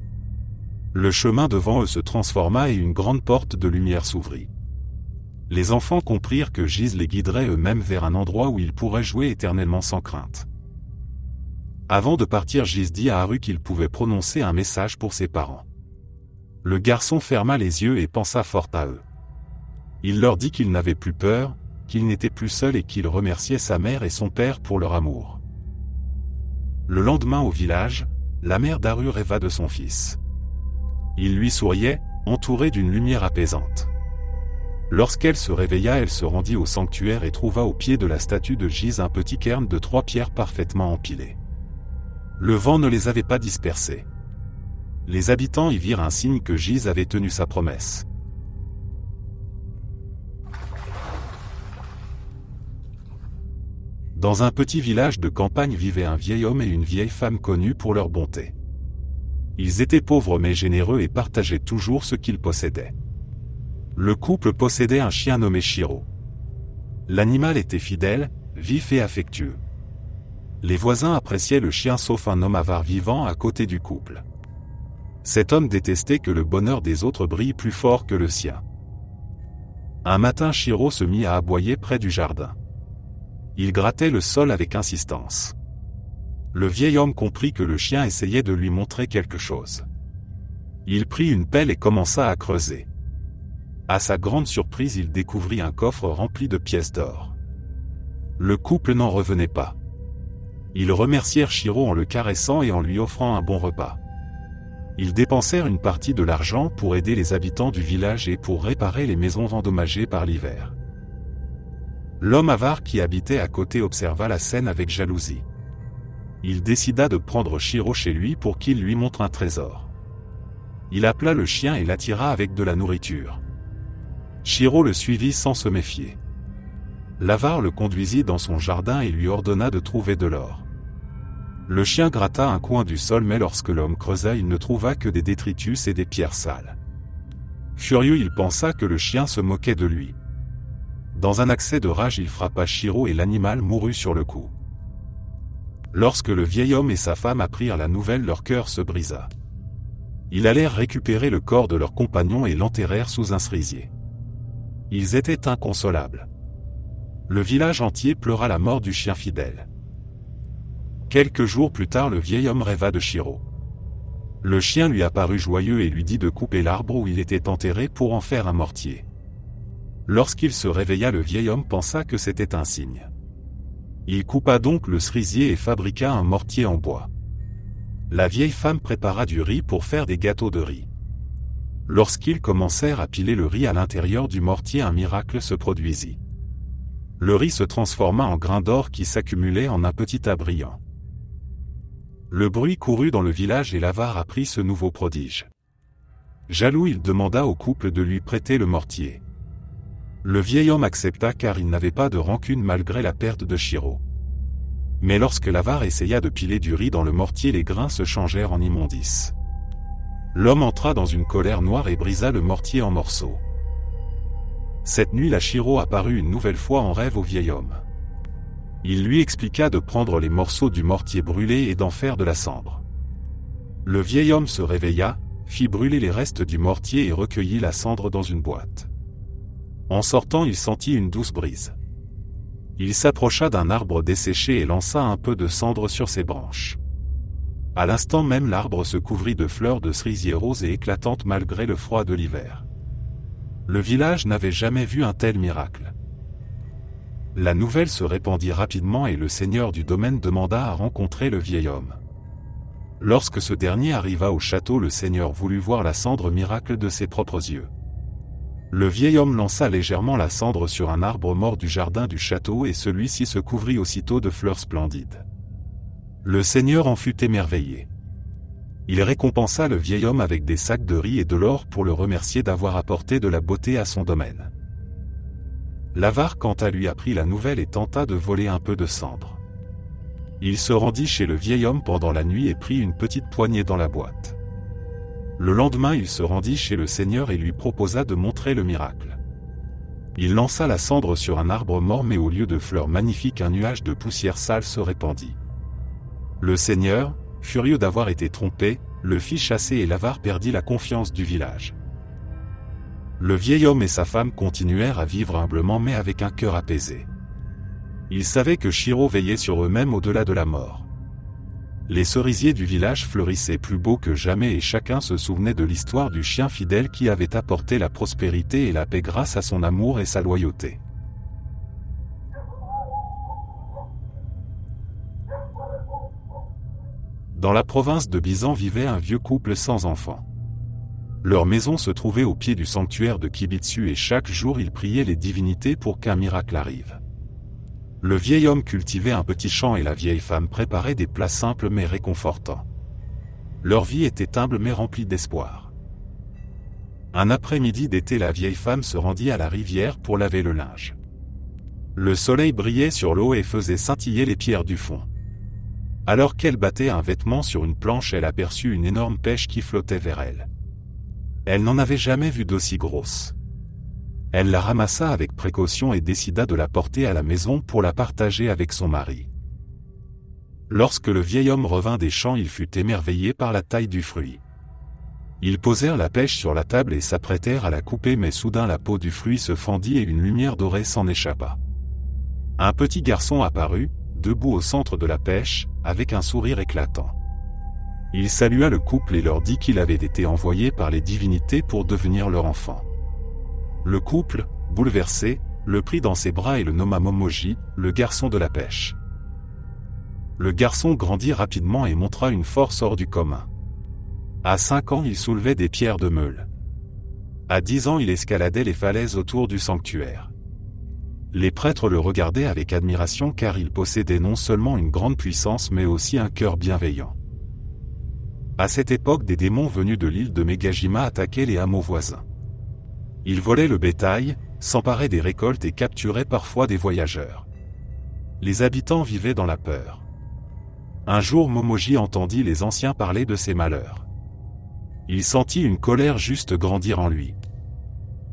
Speaker 1: Le chemin devant eux se transforma et une grande porte de lumière s'ouvrit. Les enfants comprirent que Gise les guiderait eux-mêmes vers un endroit où ils pourraient jouer éternellement sans crainte. Avant de partir, Gise dit à Aru qu'il pouvait prononcer un message pour ses parents. Le garçon ferma les yeux et pensa fort à eux. Il leur dit qu'il n'avait plus peur, qu'il n'était plus seul et qu'il remerciait sa mère et son père pour leur amour. Le lendemain au village, la mère d'Aru rêva de son fils. Il lui souriait, entouré d'une lumière apaisante. Lorsqu'elle se réveilla, elle se rendit au sanctuaire et trouva au pied de la statue de Gise un petit cairn de 3 pierres parfaitement empilées. Le vent ne les avait pas dispersées. Les habitants y virent un signe que Gise avait tenu sa promesse. Dans un petit village de campagne vivaient un vieil homme et une vieille femme connus pour leur bonté. Ils étaient pauvres mais généreux et partageaient toujours ce qu'ils possédaient. Le couple possédait un chien nommé Shiro. L'animal était fidèle, vif et affectueux. Les voisins appréciaient le chien sauf un homme avare vivant à côté du couple. Cet homme détestait que le bonheur des autres brille plus fort que le sien. Un matin, Shiro se mit à aboyer près du jardin. Il grattait le sol avec insistance. Le vieil homme comprit que le chien essayait de lui montrer quelque chose. Il prit une pelle et commença à creuser. À sa grande surprise, il découvrit un coffre rempli de pièces d'or. Le couple n'en revenait pas. Ils remercièrent Shiro en le caressant et en lui offrant un bon repas. Ils dépensèrent une partie de l'argent pour aider les habitants du village et pour réparer les maisons endommagées par l'hiver. L'homme avare qui habitait à côté observa la scène avec jalousie. Il décida de prendre Shiro chez lui pour qu'il lui montre un trésor. Il appela le chien et l'attira avec de la nourriture. Shiro le suivit sans se méfier. L'avare le conduisit dans son jardin et lui ordonna de trouver de l'or. Le chien gratta un coin du sol, mais lorsque l'homme creusa, il ne trouva que des détritus et des pierres sales. Furieux, il pensa que le chien se moquait de lui. Dans un accès de rage, il frappa Shiro et l'animal mourut sur le coup. Lorsque le vieil homme et sa femme apprirent la nouvelle, leur cœur se brisa. Ils allèrent récupérer le corps de leur compagnon et l'enterrèrent sous un cerisier. Ils étaient inconsolables. Le village entier pleura la mort du chien fidèle. Quelques jours plus tard, le vieil homme rêva de Shiro. Le chien lui apparut joyeux et lui dit de couper l'arbre où il était enterré pour en faire un mortier. Lorsqu'il se réveilla, le vieil homme pensa que c'était un signe. Il coupa donc le cerisier et fabriqua un mortier en bois. La vieille femme prépara du riz pour faire des gâteaux de riz. Lorsqu'ils commencèrent à piler le riz à l'intérieur du mortier, un miracle se produisit. Le riz se transforma en grains d'or qui s'accumulaient en un petit tas brillant. Le bruit courut dans le village et l'avare apprit ce nouveau prodige. Jaloux, il demanda au couple de lui prêter le mortier. Le vieil homme accepta car il n'avait pas de rancune malgré la perte de Shiro. Mais lorsque l'avare essaya de piler du riz dans le mortier, les grains se changèrent en immondices. L'homme entra dans une colère noire et brisa le mortier en morceaux. Cette nuit, la Shiro apparut une nouvelle fois en rêve au vieil homme. Il lui expliqua de prendre les morceaux du mortier brûlé et d'en faire de la cendre. Le vieil homme se réveilla, fit brûler les restes du mortier et recueillit la cendre dans une boîte. En sortant, il sentit une douce brise. Il s'approcha d'un arbre desséché et lança un peu de cendre sur ses branches. À l'instant même, l'arbre se couvrit de fleurs de cerisier roses et éclatantes malgré le froid de l'hiver. Le village n'avait jamais vu un tel miracle. La nouvelle se répandit rapidement et le seigneur du domaine demanda à rencontrer le vieil homme. Lorsque ce dernier arriva au château, le seigneur voulut voir la cendre miracle de ses propres yeux. Le vieil homme lança légèrement la cendre sur un arbre mort du jardin du château et celui-ci se couvrit aussitôt de fleurs splendides. Le seigneur en fut émerveillé. Il récompensa le vieil homme avec des sacs de riz et de l'or pour le remercier d'avoir apporté de la beauté à son domaine. L'avare quant à lui apprit la nouvelle et tenta de voler un peu de cendre. Il se rendit chez le vieil homme pendant la nuit et prit une petite poignée dans la boîte. Le lendemain il se rendit chez le seigneur et lui proposa de montrer le miracle. Il lança la cendre sur un arbre mort mais au lieu de fleurs magnifiques un nuage de poussière sale se répandit. Le seigneur, furieux d'avoir été trompé, le fit chasser et l'avare perdit la confiance du village. Le vieil homme et sa femme continuèrent à vivre humblement mais avec un cœur apaisé. Ils savaient que Shiro veillait sur eux-mêmes au-delà de la mort. Les cerisiers du village fleurissaient plus beaux que jamais et chacun se souvenait de l'histoire du chien fidèle qui avait apporté la prospérité et la paix grâce à son amour et sa loyauté. Dans la province de Bizan vivait un vieux couple sans enfants. Leur maison se trouvait au pied du sanctuaire de Kibitsu et chaque jour ils priaient les divinités pour qu'un miracle arrive. Le vieil homme cultivait un petit champ et la vieille femme préparait des plats simples mais réconfortants. Leur vie était humble mais remplie d'espoir. Un après-midi d'été la vieille femme se rendit à la rivière pour laver le linge. Le soleil brillait sur l'eau et faisait scintiller les pierres du fond. Alors qu'elle battait un vêtement sur une planche elle aperçut une énorme pêche qui flottait vers elle. Elle n'en avait jamais vu d'aussi grosse. Elle la ramassa avec précaution et décida de la porter à la maison pour la partager avec son mari. Lorsque le vieil homme revint des champs, il fut émerveillé par la taille du fruit. Ils posèrent la pêche sur la table et s'apprêtèrent à la couper mais soudain la peau du fruit se fendit et une lumière dorée s'en échappa. Un petit garçon apparut, debout au centre de la pêche, avec un sourire éclatant. Il salua le couple et leur dit qu'il avait été envoyé par les divinités pour devenir leur enfant. Le couple, bouleversé, le prit dans ses bras et le nomma Momoji, le garçon de la pêche. Le garçon grandit rapidement et montra une force hors du commun. À 5 ans, il soulevait des pierres de meule. À 10 ans, il escaladait les falaises autour du sanctuaire. Les prêtres le regardaient avec admiration car il possédait non seulement une grande puissance mais aussi un cœur bienveillant. À cette époque, des démons venus de l'île de Megajima attaquaient les hameaux voisins. Ils volaient le bétail, s'emparaient des récoltes et capturaient parfois des voyageurs. Les habitants vivaient dans la peur. Un jour Momoji entendit les anciens parler de ses malheurs. Il sentit une colère juste grandir en lui.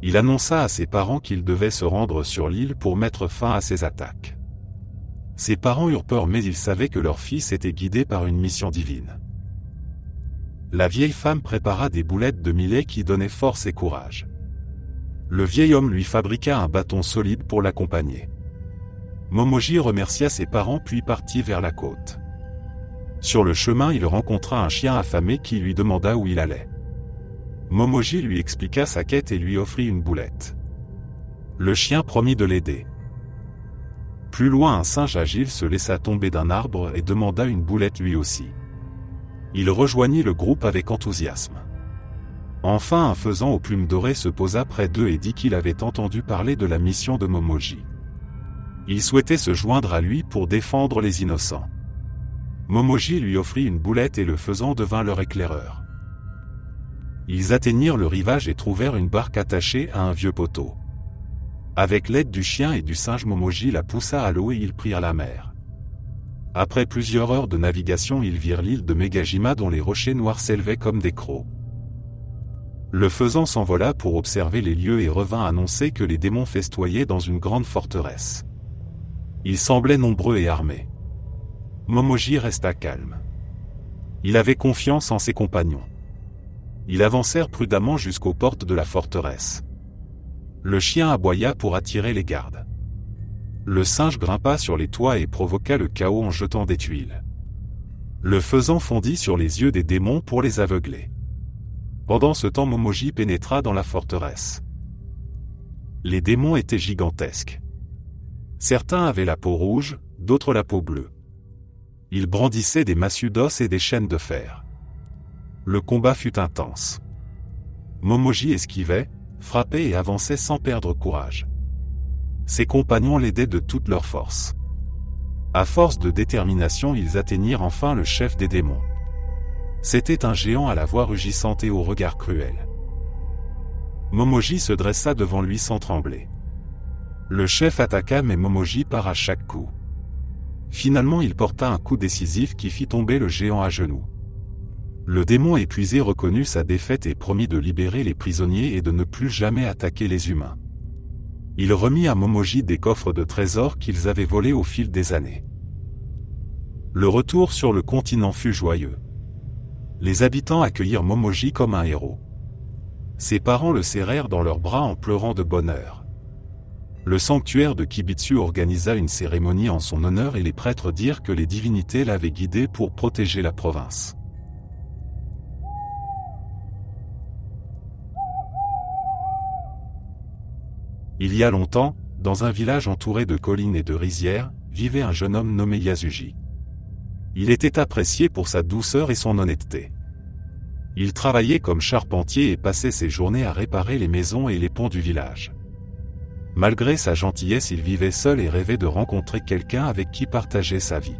Speaker 1: Il annonça à ses parents qu'il devait se rendre sur l'île pour mettre fin à ces attaques. Ses parents eurent peur mais ils savaient que leur fils était guidé par une mission divine. La vieille femme prépara des boulettes de millet qui donnaient force et courage. Le vieil homme lui fabriqua un bâton solide pour l'accompagner. Momoji remercia ses parents puis partit vers la côte. Sur le chemin, il rencontra un chien affamé qui lui demanda où il allait. Momoji lui expliqua sa quête et lui offrit une boulette. Le chien promit de l'aider. Plus loin, un singe agile se laissa tomber d'un arbre et demanda une boulette lui aussi. Il rejoignit le groupe avec enthousiasme. Enfin, un faisan aux plumes dorées se posa près d'eux et dit qu'il avait entendu parler de la mission de Momoji. Il souhaitait se joindre à lui pour défendre les innocents. Momoji lui offrit une boulette et le faisan devint leur éclaireur. Ils atteignirent le rivage et trouvèrent une barque attachée à un vieux poteau. Avec l'aide du chien et du singe, Momoji la poussa à l'eau et ils prirent la mer. Après plusieurs heures de navigation, ils virent l'île de Megajima dont les rochers noirs s'élevaient comme des crocs. Le faisan s'envola pour observer les lieux et revint annoncer que les démons festoyaient dans une grande forteresse. Ils semblaient nombreux et armés. Momoji resta calme. Il avait confiance en ses compagnons. Ils avancèrent prudemment jusqu'aux portes de la forteresse. Le chien aboya pour attirer les gardes. Le singe grimpa sur les toits et provoqua le chaos en jetant des tuiles. Le faisan fondit sur les yeux des démons pour les aveugler. Pendant ce temps, Momoji pénétra dans la forteresse. Les démons étaient gigantesques. Certains avaient la peau rouge, d'autres la peau bleue. Ils brandissaient des massues d'os et des chaînes de fer. Le combat fut intense. Momoji esquivait, frappait et avançait sans perdre courage. Ses compagnons l'aidaient de toute leur force. À force de détermination, ils atteignirent enfin le chef des démons. C'était un géant à la voix rugissante et au regard cruel. Momoji se dressa devant lui sans trembler. Le chef attaqua mais Momoji part à chaque coup. Finalement il porta un coup décisif qui fit tomber le géant à genoux. Le démon épuisé reconnut sa défaite et promit de libérer les prisonniers et de ne plus jamais attaquer les humains. Il remit à Momoji des coffres de trésors qu'ils avaient volés au fil des années. Le retour sur le continent fut joyeux. Les habitants accueillirent Momoji comme un héros. Ses parents le serrèrent dans leurs bras en pleurant de bonheur. Le sanctuaire de Kibitsu organisa une cérémonie en son honneur et les prêtres dirent que les divinités l'avaient guidé pour protéger la province. Il y a longtemps, dans un village entouré de collines et de rizières, vivait un jeune homme nommé Yasuji. Il était apprécié pour sa douceur et son honnêteté. Il travaillait comme charpentier et passait ses journées à réparer les maisons et les ponts du village. Malgré sa gentillesse, il vivait seul et rêvait de rencontrer quelqu'un avec qui partager sa vie.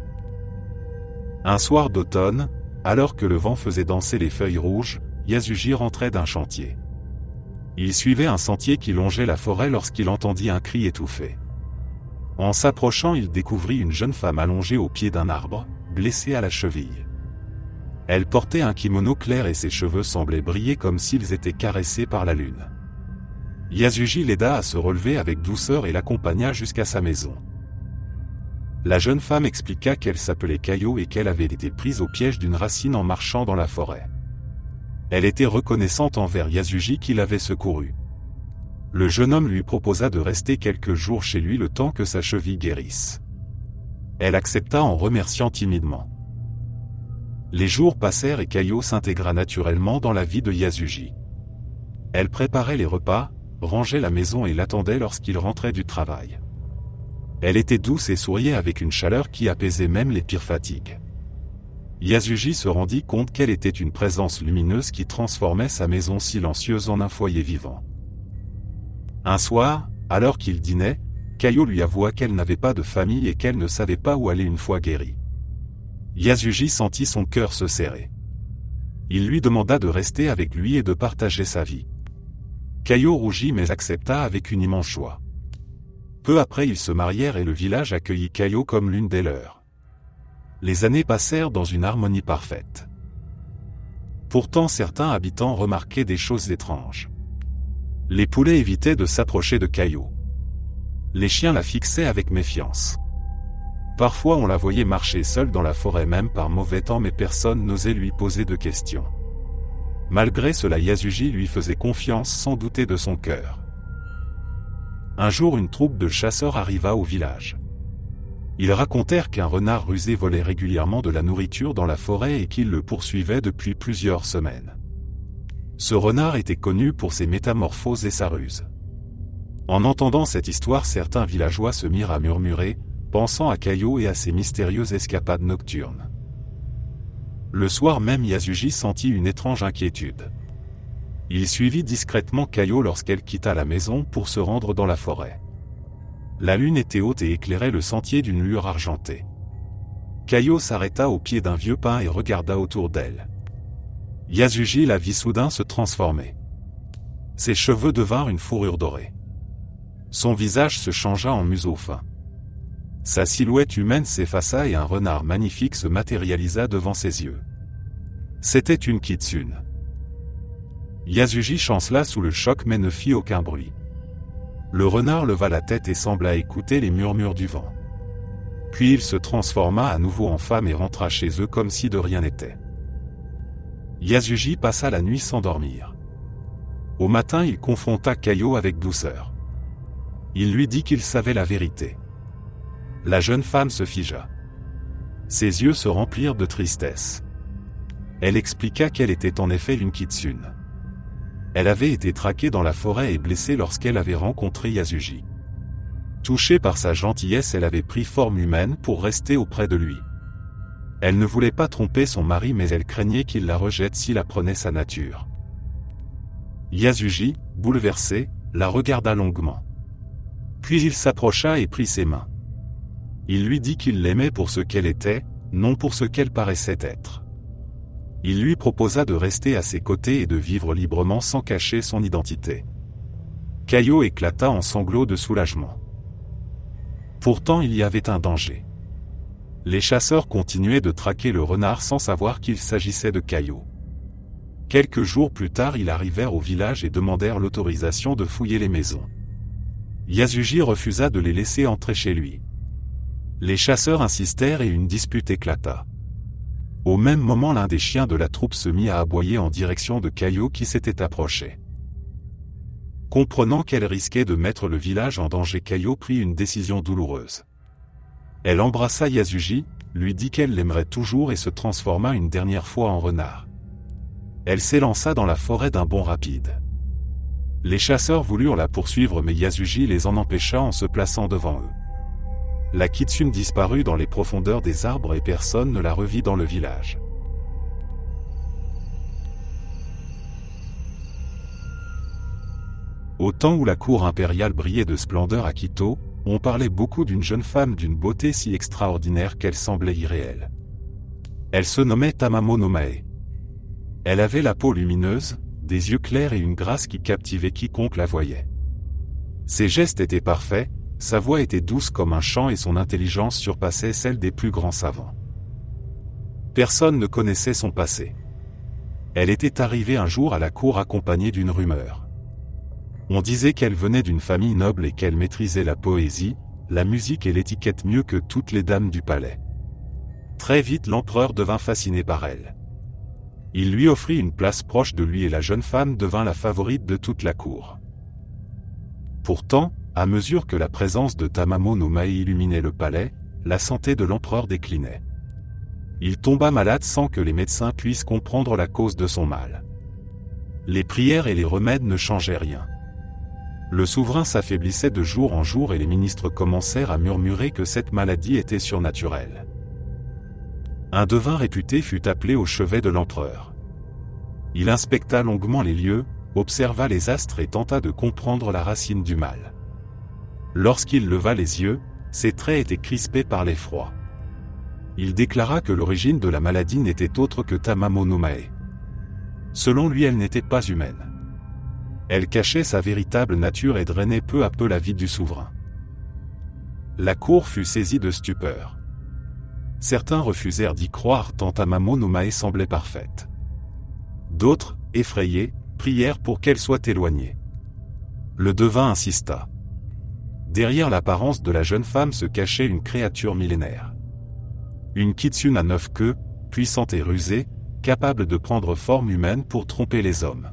Speaker 1: Un soir d'automne, alors que le vent faisait danser les feuilles rouges, Yasuji rentrait d'un chantier. Il suivait un sentier qui longeait la forêt lorsqu'il entendit un cri étouffé. En s'approchant, il découvrit une jeune femme allongée au pied d'un arbre, blessée à la cheville. Elle portait un kimono clair et ses cheveux semblaient briller comme s'ils étaient caressés par la lune. Yasuji l'aida à se relever avec douceur et l'accompagna jusqu'à sa maison. La jeune femme expliqua qu'elle s'appelait Kayo et qu'elle avait été prise au piège d'une racine en marchant dans la forêt. Elle était reconnaissante envers Yasuji qui l'avait secourue. Le jeune homme lui proposa de rester quelques jours chez lui le temps que sa cheville guérisse. Elle accepta en remerciant timidement. Les jours passèrent et Kayo s'intégra naturellement dans la vie de Yasuji. Elle préparait les repas, rangeait la maison et l'attendait lorsqu'il rentrait du travail. Elle était douce et souriait avec une chaleur qui apaisait même les pires fatigues. Yasuji se rendit compte qu'elle était une présence lumineuse qui transformait sa maison silencieuse en un foyer vivant. Un soir, alors qu'il dînait, Kayo lui avoua qu'elle n'avait pas de famille et qu'elle ne savait pas où aller une fois guérie. Yasuji sentit son cœur se serrer. Il lui demanda de rester avec lui et de partager sa vie. Kayo rougit mais accepta avec une immense joie. Peu après ils se marièrent et le village accueillit Kayo comme l'une des leurs. Les années passèrent dans une harmonie parfaite. Pourtant certains habitants remarquaient des choses étranges. Les poulets évitaient de s'approcher de Kayo. Les chiens la fixaient avec méfiance. Parfois on la voyait marcher seule dans la forêt même par mauvais temps mais personne n'osait lui poser de questions. Malgré cela Yasuji lui faisait confiance sans douter de son cœur. Un jour une troupe de chasseurs arriva au village. Ils racontèrent qu'un renard rusé volait régulièrement de la nourriture dans la forêt et qu'il le poursuivait depuis plusieurs semaines. Ce renard était connu pour ses métamorphoses et sa ruse. En entendant cette histoire, certains villageois se mirent à murmurer, pensant à Kayo et à ses mystérieuses escapades nocturnes. Le soir même Yasuji sentit une étrange inquiétude. Il suivit discrètement Kayo lorsqu'elle quitta la maison pour se rendre dans la forêt. La lune était haute et éclairait le sentier d'une lueur argentée. Kayo s'arrêta au pied d'un vieux pin et regarda autour d'elle. Yasuji la vit soudain se transformer. Ses cheveux devinrent une fourrure dorée. Son visage se changea en museau fin. Sa silhouette humaine s'effaça et un renard magnifique se matérialisa devant ses yeux. C'était une kitsune. Yasuji chancela sous le choc mais ne fit aucun bruit. Le renard leva la tête et sembla écouter les murmures du vent. Puis il se transforma à nouveau en femme et rentra chez eux comme si de rien n'était. Yasuji passa la nuit sans dormir. Au matin il confronta Kayo avec douceur. Il lui dit qu'il savait la vérité. La jeune femme se figea. Ses yeux se remplirent de tristesse. Elle expliqua qu'elle était en effet une kitsune. Elle avait été traquée dans la forêt et blessée lorsqu'elle avait rencontré Yasuji. Touchée par sa gentillesse, elle avait pris forme humaine pour rester auprès de lui. Elle ne voulait pas tromper son mari mais elle craignait qu'il la rejette s'il apprenait sa nature. Yasuji, bouleversé, la regarda longuement. Puis il s'approcha et prit ses mains. Il lui dit qu'il l'aimait pour ce qu'elle était, non pour ce qu'elle paraissait être. Il lui proposa de rester à ses côtés et de vivre librement sans cacher son identité. Caillot éclata en sanglots de soulagement. Pourtant il y avait un danger. Les chasseurs continuaient de traquer le renard sans savoir qu'il s'agissait de Caillot. Quelques jours plus tard, ils arrivèrent au village et demandèrent l'autorisation de fouiller les maisons. Yasuji refusa de les laisser entrer chez lui. Les chasseurs insistèrent et une dispute éclata. Au même moment, l'un des chiens de la troupe se mit à aboyer en direction de Caillot qui s'était approché. Comprenant qu'elle risquait de mettre le village en danger, Caillot prit une décision douloureuse. Elle embrassa Yasuji, lui dit qu'elle l'aimerait toujours et se transforma une dernière fois en renard. Elle s'élança dans la forêt d'un bond rapide. Les chasseurs voulurent la poursuivre mais Yasuji les en empêcha en se plaçant devant eux. La kitsune disparut dans les profondeurs des arbres et personne ne la revit dans le village. Au temps où la cour impériale brillait de splendeur à Quito, on parlait beaucoup d'une jeune femme d'une beauté si extraordinaire qu'elle semblait irréelle. Elle se nommait Tamamo no Mae. Elle avait la peau lumineuse, des yeux clairs et une grâce qui captivait quiconque la voyait. Ses gestes étaient parfaits, sa voix était douce comme un chant et son intelligence surpassait celle des plus grands savants. Personne ne connaissait son passé. Elle était arrivée un jour à la cour accompagnée d'une rumeur. On disait qu'elle venait d'une famille noble et qu'elle maîtrisait la poésie, la musique et l'étiquette mieux que toutes les dames du palais. Très vite l'empereur devint fasciné par elle. Il lui offrit une place proche de lui et la jeune femme devint la favorite de toute la cour. Pourtant, à mesure que la présence de Tamamo no Mae illuminait le palais, la santé de l'empereur déclinait. Il tomba malade sans que les médecins puissent comprendre la cause de son mal. Les prières et les remèdes ne changeaient rien. Le souverain s'affaiblissait de jour en jour et les ministres commencèrent à murmurer que cette maladie était surnaturelle. Un devin réputé fut appelé au chevet de l'empereur. Il inspecta longuement les lieux, observa les astres et tenta de comprendre la racine du mal. Lorsqu'il leva les yeux, ses traits étaient crispés par l'effroi. Il déclara que l'origine de la maladie n'était autre que Tamamo no Mae. Selon lui, elle n'était pas humaine. Elle cachait sa véritable nature et drainait peu à peu la vie du souverain. La cour fut saisie de stupeur. Certains refusèrent d'y croire tant Tamamo no Mae semblait parfaite. D'autres, effrayés, prièrent pour qu'elle soit éloignée. Le devin insista. Derrière l'apparence de la jeune femme se cachait une créature millénaire. Une kitsune à 9 queues, puissante et rusée, capable de prendre forme humaine pour tromper les hommes.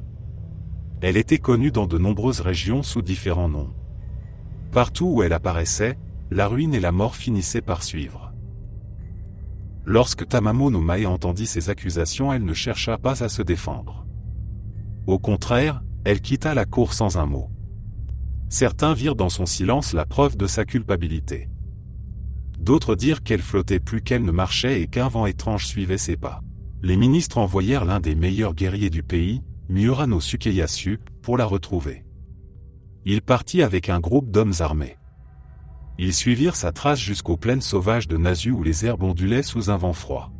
Speaker 1: Elle était connue dans de nombreuses régions sous différents noms. Partout où elle apparaissait, la ruine et la mort finissaient par suivre. Lorsque Tamamo no Mae entendit ces accusations, elle ne chercha pas à se défendre. Au contraire, elle quitta la cour sans un mot. Certains virent dans son silence la preuve de sa culpabilité. D'autres dirent qu'elle flottait plus qu'elle ne marchait et qu'un vent étrange suivait ses pas. Les ministres envoyèrent l'un des meilleurs guerriers du pays, Miura no Sukeyasu, pour la retrouver. Il partit avec un groupe d'hommes armés. Ils suivirent sa trace jusqu'aux plaines sauvages de Nasu où les herbes ondulaient sous un vent froid.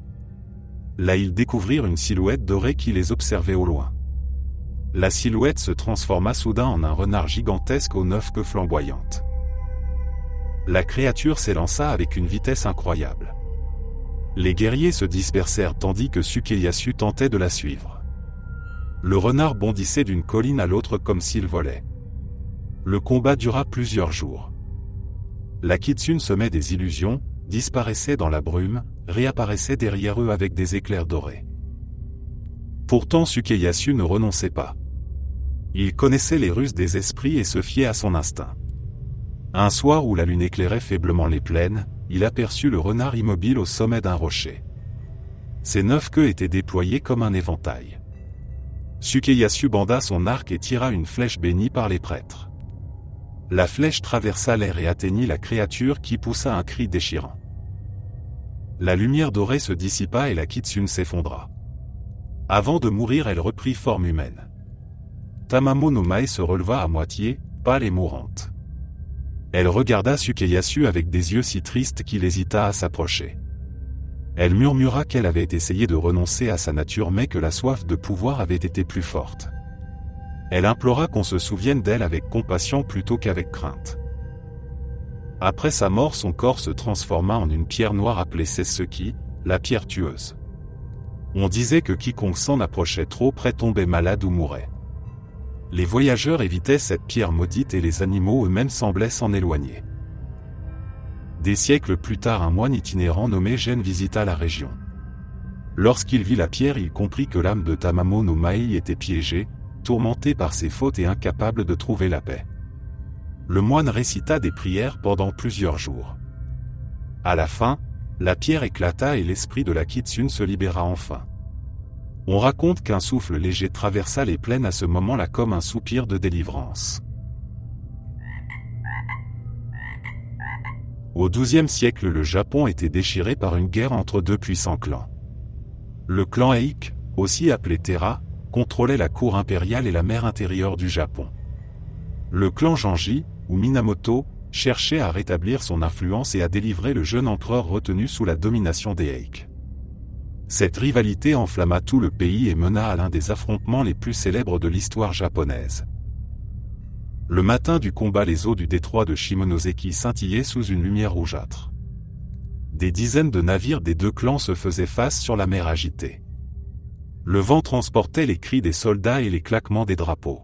Speaker 1: Là ils découvrirent une silhouette dorée qui les observait au loin. La silhouette se transforma soudain en un renard gigantesque aux 9 queues flamboyantes. La créature s'élança avec une vitesse incroyable. Les guerriers se dispersèrent tandis que Sukeyasu tentait de la suivre. Le renard bondissait d'une colline à l'autre comme s'il volait. Le combat dura plusieurs jours. La kitsune semait des illusions, disparaissait dans la brume, réapparaissait derrière eux avec des éclairs dorés. Pourtant Sukeyasu ne renonçait pas. Il connaissait les ruses des esprits et se fiait à son instinct. Un soir où la lune éclairait faiblement les plaines, il aperçut le renard immobile au sommet d'un rocher. Ses 9 queues étaient déployées comme un éventail. Sukeyasu banda son arc et tira une flèche bénie par les prêtres. La flèche traversa l'air et atteignit la créature qui poussa un cri déchirant. La lumière dorée se dissipa et la kitsune s'effondra. Avant de mourir, elle reprit forme humaine. Tamamo no Mae se releva à moitié, pâle et mourante. Elle regarda Sukeyasu avec des yeux si tristes qu'il hésita à s'approcher. Elle murmura qu'elle avait essayé de renoncer à sa nature mais que la soif de pouvoir avait été plus forte. Elle implora qu'on se souvienne d'elle avec compassion plutôt qu'avec crainte. Après sa mort, son corps se transforma en une pierre noire appelée Seseki, la pierre tueuse. On disait que quiconque s'en approchait trop près tombait malade ou mourait. Les voyageurs évitaient cette pierre maudite et les animaux eux-mêmes semblaient s'en éloigner. Des siècles plus tard, un moine itinérant nommé Gen visita la région. Lorsqu'il vit la pierre, il comprit que l'âme de Tamamo no Mae était piégée, tourmentée par ses fautes et incapable de trouver la paix. Le moine récita des prières pendant plusieurs jours. À la fin, la pierre éclata et l'esprit de la Kitsune se libéra enfin. On raconte qu'un souffle léger traversa les plaines à ce moment-là comme un soupir de délivrance. Au XIIe siècle, le Japon était déchiré par une guerre entre deux puissants clans. Le clan Eik, aussi appelé Terra, contrôlait la cour impériale et la mer intérieure du Japon. Le clan Genji, ou Minamoto, cherchait à rétablir son influence et à délivrer le jeune empereur retenu sous la domination des Eik. Cette rivalité enflamma tout le pays et mena à l'un des affrontements les plus célèbres de l'histoire japonaise. Le matin du combat, les eaux du détroit de Shimonoseki scintillaient sous une lumière rougeâtre. Des dizaines de navires des deux clans se faisaient face sur la mer agitée. Le vent transportait les cris des soldats et les claquements des drapeaux.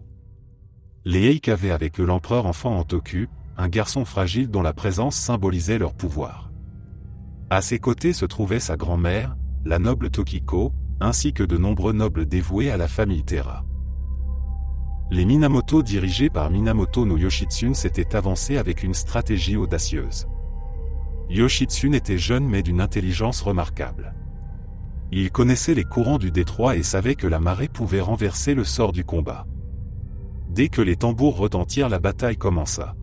Speaker 1: Les Eik avaient avec eux l'empereur enfant Antoku, un garçon fragile dont la présence symbolisait leur pouvoir. À ses côtés se trouvait sa grand-mère, la noble Tokiko, ainsi que de nombreux nobles dévoués à la famille Terra. Les Minamoto dirigés par Minamoto no Yoshitsune s'étaient avancés avec une stratégie audacieuse. Yoshitsune était jeune mais d'une intelligence remarquable. Il connaissait les courants du détroit et savait que la marée pouvait renverser le sort du combat. Dès que les tambours retentirent, la bataille commença.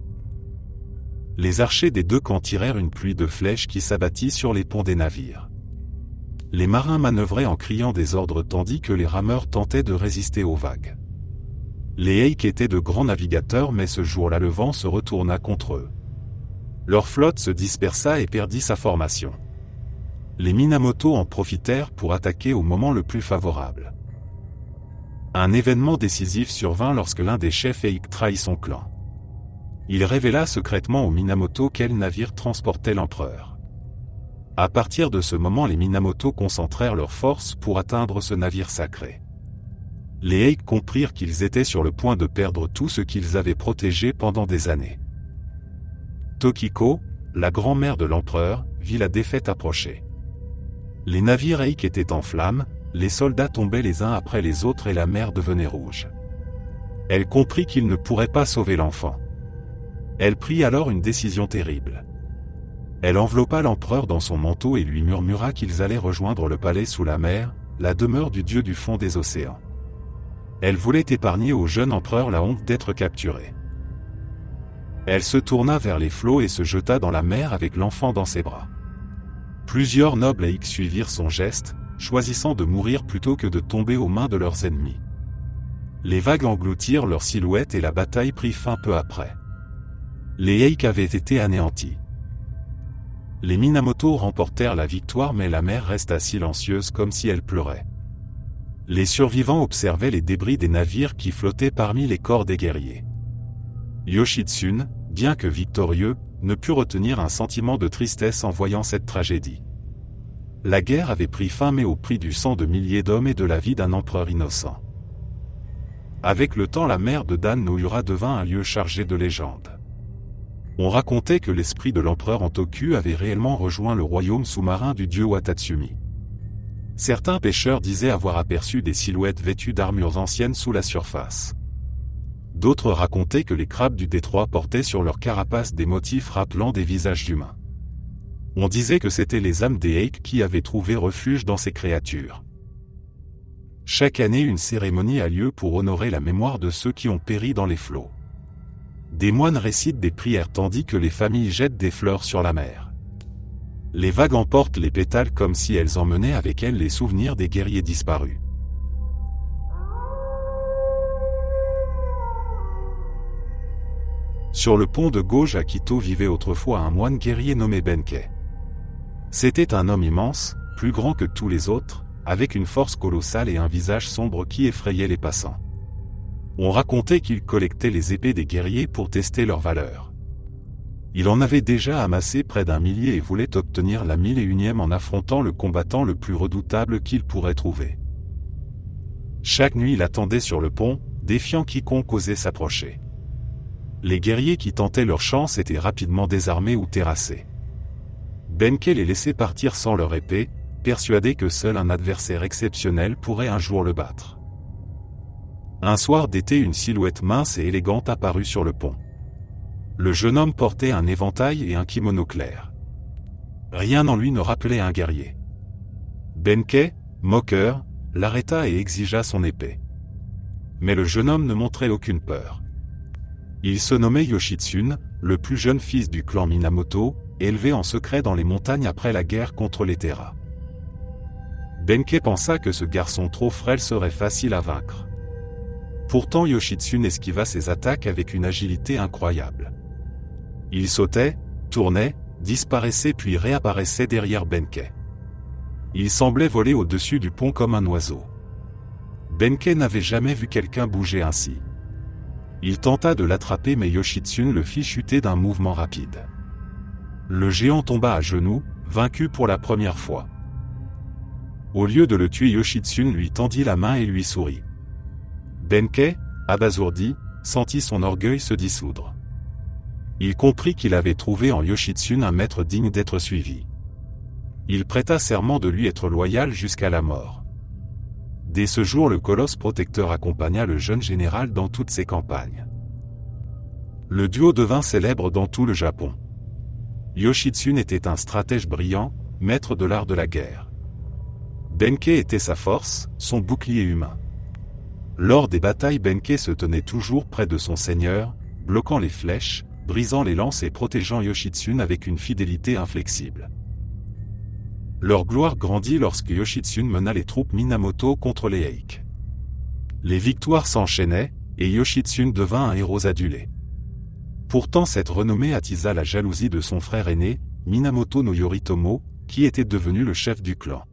Speaker 1: Les archers des deux camps tirèrent une pluie de flèches qui s'abattit sur les ponts des navires. Les marins manœuvraient en criant des ordres tandis que les rameurs tentaient de résister aux vagues. Les Eik étaient de grands navigateurs mais ce jour-là le vent se retourna contre eux. Leur flotte se dispersa et perdit sa formation. Les Minamoto en profitèrent pour attaquer au moment le plus favorable. Un événement décisif survint lorsque l'un des chefs Eik trahit son clan. Il révéla secrètement aux Minamoto quel navire transportait l'empereur. À partir de ce moment, les Minamoto concentrèrent leurs forces pour atteindre ce navire sacré. Les Eik comprirent qu'ils étaient sur le point de perdre tout ce qu'ils avaient protégé pendant des années. Tokiko, la grand-mère de l'empereur, vit la défaite approcher. Les navires Eik étaient en flammes, les soldats tombaient les uns après les autres et la mer devenait rouge. Elle comprit qu'ils ne pourraient pas sauver l'enfant. Elle prit alors une décision terrible. Elle enveloppa l'empereur dans son manteau et lui murmura qu'ils allaient rejoindre le palais sous la mer, la demeure du dieu du fond des océans. Elle voulait épargner au jeune empereur la honte d'être capturé. Elle se tourna vers les flots et se jeta dans la mer avec l'enfant dans ses bras. Plusieurs nobles Eik suivirent son geste, choisissant de mourir plutôt que de tomber aux mains de leurs ennemis. Les vagues engloutirent leurs silhouettes et la bataille prit fin peu après. Les Eik avaient été anéantis. Les Minamoto remportèrent la victoire mais la mer resta silencieuse comme si elle pleurait. Les survivants observaient les débris des navires qui flottaient parmi les corps des guerriers. Yoshitsune, bien que victorieux, ne put retenir un sentiment de tristesse en voyant cette tragédie. La guerre avait pris fin mais au prix du sang de milliers d'hommes et de la vie d'un empereur innocent. Avec le temps, la mer de Dan no Ura devint un lieu chargé de légendes. On racontait que l'esprit de l'empereur Antoku avait réellement rejoint le royaume sous-marin du dieu Watatsumi. Certains pêcheurs disaient avoir aperçu des silhouettes vêtues d'armures anciennes sous la surface. D'autres racontaient que les crabes du détroit portaient sur leur carapace des motifs rappelant des visages humains. On disait que c'étaient les âmes des Eik qui avaient trouvé refuge dans ces créatures. Chaque année, une cérémonie a lieu pour honorer la mémoire de ceux qui ont péri dans les flots. Des moines récitent des prières tandis que les familles jettent des fleurs sur la mer. Les vagues emportent les pétales comme si elles emmenaient avec elles les souvenirs des guerriers disparus. Sur le pont de gauche à Quito vivait autrefois un moine guerrier nommé Benkei. C'était un homme immense, plus grand que tous les autres, avec une force colossale et un visage sombre qui effrayait les passants. On racontait qu'il collectait les épées des guerriers pour tester leur valeur. Il en avait déjà amassé près d'1 millier et voulait obtenir la 1001e en affrontant le combattant le plus redoutable qu'il pourrait trouver. Chaque nuit il attendait sur le pont, défiant quiconque osait s'approcher. Les guerriers qui tentaient leur chance étaient rapidement désarmés ou terrassés. Benkei les laissait partir sans leur épée, persuadé que seul un adversaire exceptionnel pourrait un jour le battre. Un soir d'été, une silhouette mince et élégante apparut sur le pont. Le jeune homme portait un éventail et un kimono clair. Rien en lui ne rappelait un guerrier. Benkei, moqueur, l'arrêta et exigea son épée. Mais le jeune homme ne montrait aucune peur. Il se nommait Yoshitsune, le plus jeune fils du clan Minamoto, élevé en secret dans les montagnes après la guerre contre les Terras. Benkei pensa que ce garçon trop frêle serait facile à vaincre. Pourtant Yoshitsune esquiva ses attaques avec une agilité incroyable. Il sautait, tournait, disparaissait puis réapparaissait derrière Benkei. Il semblait voler au-dessus du pont comme un oiseau. Benkei n'avait jamais vu quelqu'un bouger ainsi. Il tenta de l'attraper mais Yoshitsune le fit chuter d'un mouvement rapide. Le géant tomba à genoux, vaincu pour la première fois. Au lieu de le tuer, Yoshitsune lui tendit la main et lui sourit. Benkei, abasourdi, sentit son orgueil se dissoudre. Il comprit qu'il avait trouvé en Yoshitsune un maître digne d'être suivi. Il prêta serment de lui être loyal jusqu'à la mort. Dès ce jour, le colosse protecteur accompagna le jeune général dans toutes ses campagnes. Le duo devint célèbre dans tout le Japon. Yoshitsune était un stratège brillant, maître de l'art de la guerre. Benkei était sa force, son bouclier humain. Lors des batailles, Benkei se tenait toujours près de son seigneur, bloquant les flèches, brisant les lances et protégeant Yoshitsune avec une fidélité inflexible. Leur gloire grandit lorsque Yoshitsune mena les troupes Minamoto contre les Heike. Les victoires s'enchaînaient, et Yoshitsune devint un héros adulé. Pourtant cette renommée attisa la jalousie de son frère aîné, Minamoto no Yoritomo, qui était devenu le chef du clan.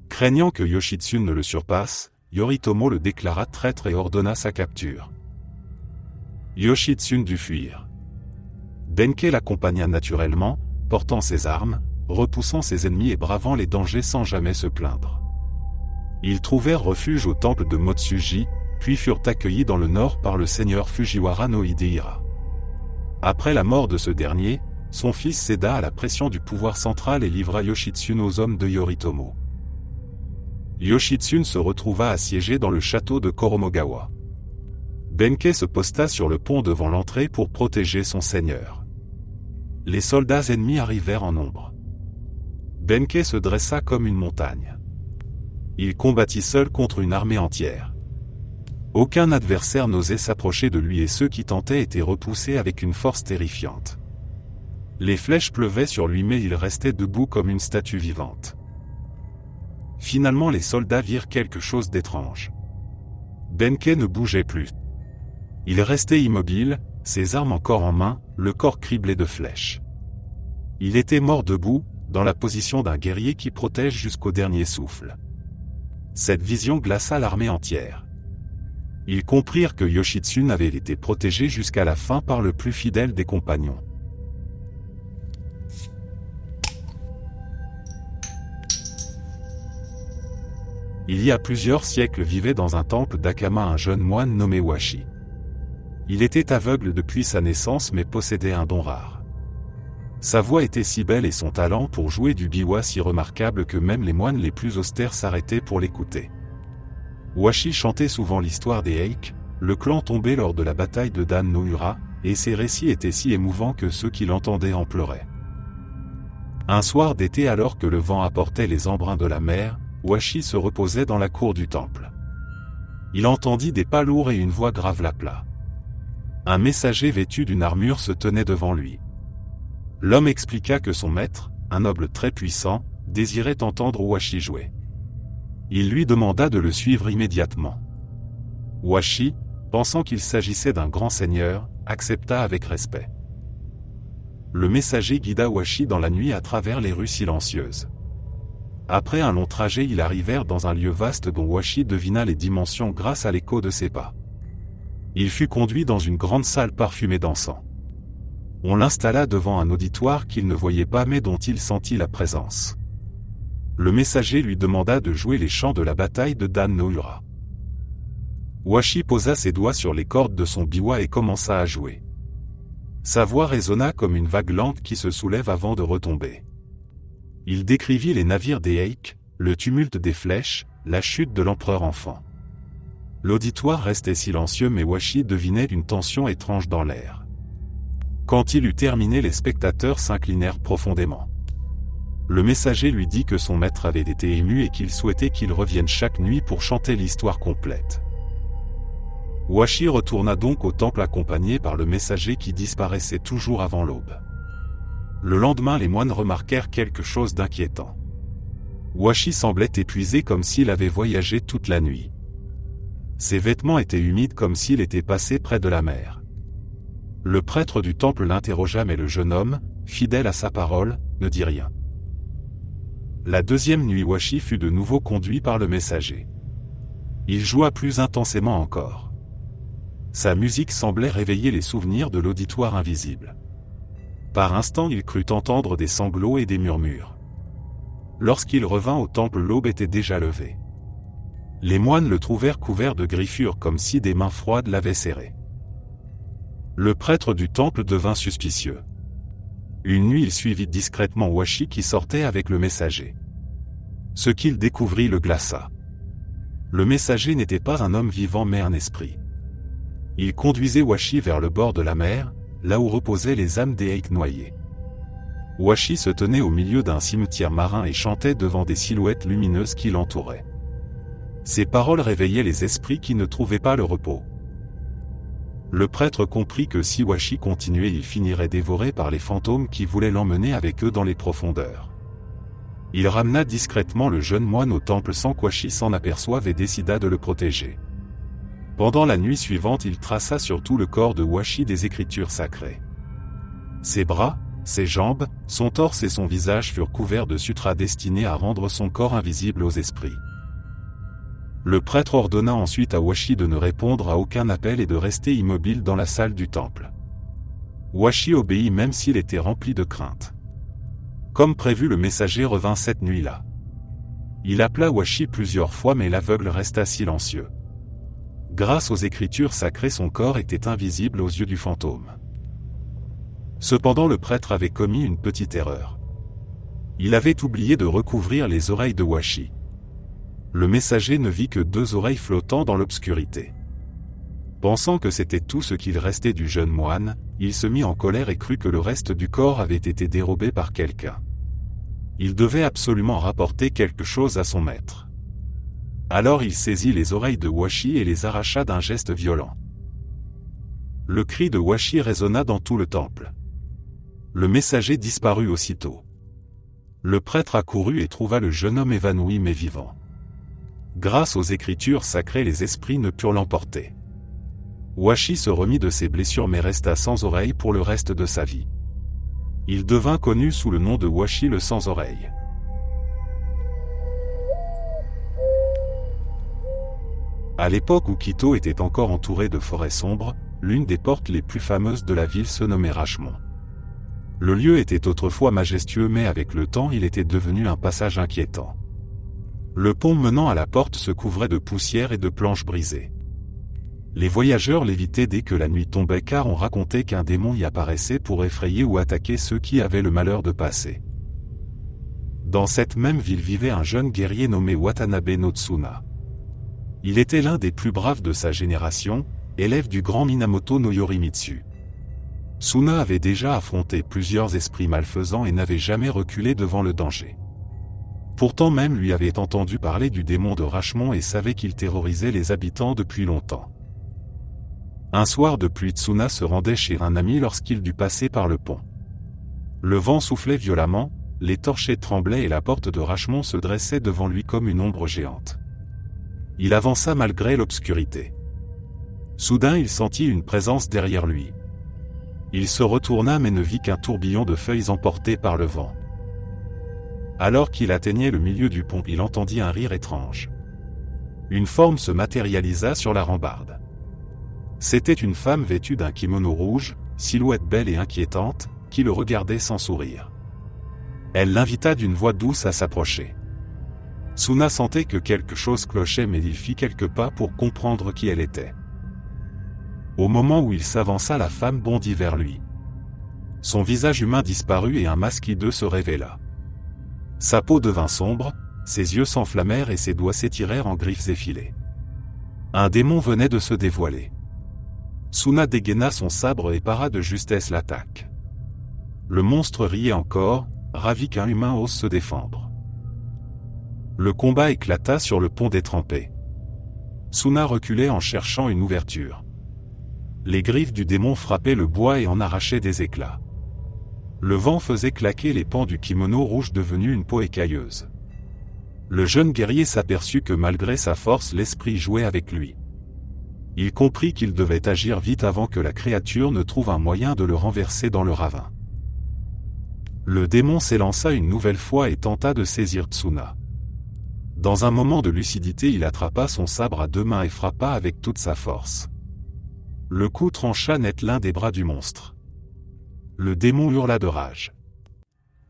Speaker 1: Craignant que Yoshitsune ne le surpasse, Yoritomo le déclara traître et ordonna sa capture. Yoshitsune dut fuir. Benkei l'accompagna naturellement, portant ses armes, repoussant ses ennemis et bravant les dangers sans jamais se plaindre. Ils trouvèrent refuge au temple de Motsuji, puis furent accueillis dans le nord par le seigneur Fujiwara no Hidehira. Après la mort de ce dernier, son fils céda à la pression du pouvoir central et livra Yoshitsune aux hommes de Yoritomo. Yoshitsune se retrouva assiégé dans le château de Koromogawa. Benkei se posta sur le pont devant l'entrée pour protéger son seigneur. Les soldats ennemis arrivèrent en nombre. Benkei se dressa comme une montagne. Il combattit seul contre une armée entière. Aucun adversaire n'osait s'approcher de lui et ceux qui tentaient étaient repoussés avec une force terrifiante. Les flèches pleuvaient sur lui mais il restait debout comme une statue vivante. Finalement les soldats virent quelque chose d'étrange. Benkei ne bougeait plus. Il restait immobile, ses armes encore en main, le corps criblé de flèches. Il était mort debout, dans la position d'un guerrier qui protège jusqu'au dernier souffle. Cette vision glaça l'armée entière. Ils comprirent que Yoshitsune avait été protégé jusqu'à la fin par le plus fidèle des compagnons. Il y a plusieurs siècles vivait dans un temple d'Akama un jeune moine nommé Washi. Il était aveugle depuis sa naissance mais possédait un don rare. Sa voix était si belle et son talent pour jouer du biwa si remarquable que même les moines les plus austères s'arrêtaient pour l'écouter. Washi chantait souvent l'histoire des Heike, le clan tombé lors de la bataille de Dan no Ura, et ses récits étaient si émouvants que ceux qui l'entendaient en pleuraient. Un soir d'été alors que le vent apportait les embruns de la mer, Washi se reposait dans la cour du temple. Il entendit des pas lourds et une voix grave l'appela. Un messager vêtu d'une armure se tenait devant lui. L'homme expliqua que son maître, un noble très puissant, désirait entendre Washi jouer. Il lui demanda de le suivre immédiatement. Washi, pensant qu'il s'agissait d'un grand seigneur, accepta avec respect. Le messager guida Washi dans la nuit à travers les rues silencieuses. Après un long trajet, ils arrivèrent dans un lieu vaste dont Washi devina les dimensions grâce à l'écho de ses pas. Il fut conduit dans une grande salle parfumée d'encens. On l'installa devant un auditoire qu'il ne voyait pas mais dont il sentit la présence. Le messager lui demanda de jouer les chants de la bataille de Dan no Ura. Washi posa ses doigts sur les cordes de son biwa et commença à jouer. Sa voix résonna comme une vague lente qui se soulève avant de retomber. Il décrivit les navires des Eik, le tumulte des flèches, la chute de l'empereur enfant. L'auditoire restait silencieux mais Washi devinait une tension étrange dans l'air. Quand il eut terminé, les spectateurs s'inclinèrent profondément. Le messager lui dit que son maître avait été ému et qu'il souhaitait qu'il revienne chaque nuit pour chanter l'histoire complète. Washi retourna donc au temple accompagné par le messager qui disparaissait toujours avant l'aube. Le lendemain, les moines remarquèrent quelque chose d'inquiétant. Washi semblait épuisé comme s'il avait voyagé toute la nuit. Ses vêtements étaient humides comme s'il était passé près de la mer. Le prêtre du temple l'interrogea mais le jeune homme, fidèle à sa parole, ne dit rien. La deuxième nuit, Washi fut de nouveau conduit par le messager. Il joua plus intensément encore. Sa musique semblait réveiller les souvenirs de l'auditoire invisible. Par instants, il crut entendre des sanglots et des murmures. Lorsqu'il revint au temple, l'aube était déjà levée. Les moines le trouvèrent couvert de griffures comme si des mains froides l'avaient serré. Le prêtre du temple devint suspicieux. Une nuit, il suivit discrètement Washi qui sortait avec le messager. Ce qu'il découvrit le glaça. Le messager n'était pas un homme vivant mais un esprit. Il conduisait Washi vers le bord de la mer, là où reposaient les âmes des Eik noyés. Washi se tenait au milieu d'un cimetière marin et chantait devant des silhouettes lumineuses qui l'entouraient. Ses paroles réveillaient les esprits qui ne trouvaient pas le repos. Le prêtre comprit que si Washi continuait, il finirait dévoré par les fantômes qui voulaient l'emmener avec eux dans les profondeurs. Il ramena discrètement le jeune moine au temple sans qu'Washi s'en aperçoive et décida de le protéger. Pendant la nuit suivante, il traça sur tout le corps de Washi des écritures sacrées. Ses bras, ses jambes, son torse et son visage furent couverts de sutras destinés à rendre son corps invisible aux esprits. Le prêtre ordonna ensuite à Washi de ne répondre à aucun appel et de rester immobile dans la salle du temple. Washi obéit même s'il était rempli de crainte. Comme prévu, le messager revint cette nuit-là. Il appela Washi plusieurs fois mais l'aveugle resta silencieux. Grâce aux écritures sacrées, son corps était invisible aux yeux du fantôme. Cependant, le prêtre avait commis une petite erreur. Il avait oublié de recouvrir les oreilles de Washi. Le messager ne vit que 2 oreilles flottant dans l'obscurité. Pensant que c'était tout ce qu'il restait du jeune moine, il se mit en colère et crut que le reste du corps avait été dérobé par quelqu'un. Il devait absolument rapporter quelque chose à son maître. Alors il saisit les oreilles de Washi et les arracha d'un geste violent. Le cri de Washi résonna dans tout le temple. Le messager disparut aussitôt. Le prêtre accourut et trouva le jeune homme évanoui mais vivant. Grâce aux écritures sacrées, les esprits ne purent l'emporter. Washi se remit de ses blessures mais resta sans oreille pour le reste de sa vie. Il devint connu sous le nom de Washi le sans-oreille. À l'époque où Quito était encore entourée de forêts sombres, l'une des portes les plus fameuses de la ville se nommait Rashomon. Le lieu était autrefois majestueux mais avec le temps il était devenu un passage inquiétant. Le pont menant à la porte se couvrait de poussière et de planches brisées. Les voyageurs l'évitaient dès que la nuit tombait car on racontait qu'un démon y apparaissait pour effrayer ou attaquer ceux qui avaient le malheur de passer. Dans cette même ville vivait un jeune guerrier nommé Watanabe no Tsuna. Il était l'un des plus braves de sa génération, élève du grand Minamoto no Yorimitsu. Tsuna avait déjà affronté plusieurs esprits malfaisants et n'avait jamais reculé devant le danger. Pourtant même lui avait entendu parler du démon de Rashomon et savait qu'il terrorisait les habitants depuis longtemps. Un soir de pluie, Tsuna se rendait chez un ami lorsqu'il dut passer par le pont. Le vent soufflait violemment, les torchets tremblaient et la porte de Rashomon se dressait devant lui comme une ombre géante. Il avança malgré l'obscurité. Soudain il sentit une présence derrière lui. Il se retourna mais ne vit qu'un tourbillon de feuilles emportées par le vent. Alors qu'il atteignait le milieu du pont, il entendit un rire étrange. Une forme se matérialisa sur la rambarde. C'était une femme vêtue d'un kimono rouge, silhouette belle et inquiétante, qui le regardait sans sourire. Elle l'invita d'une voix douce à s'approcher. Tsuna sentait que quelque chose clochait mais il fit quelques pas pour comprendre qui elle était. Au moment où il s'avança, la femme bondit vers lui. Son visage humain disparut et un masque hideux se révéla. Sa peau devint sombre, ses yeux s'enflammèrent et ses doigts s'étirèrent en griffes effilées. Un démon venait de se dévoiler. Tsuna dégaina son sabre et para de justesse l'attaque. Le monstre riait encore, ravi qu'un humain ose se défendre. Le combat éclata sur le pont détrempé. Tsuna reculait en cherchant une ouverture. Les griffes du démon frappaient le bois et en arrachaient des éclats. Le vent faisait claquer les pans du kimono rouge devenu une peau écailleuse. Le jeune guerrier s'aperçut que malgré sa force, l'esprit jouait avec lui. Il comprit qu'il devait agir vite avant que la créature ne trouve un moyen de le renverser dans le ravin. Le démon s'élança une nouvelle fois et tenta de saisir Tsuna. Dans un moment de lucidité, il attrapa son sabre à deux mains et frappa avec toute sa force. Le coup trancha net l'un des bras du monstre. Le démon hurla de rage.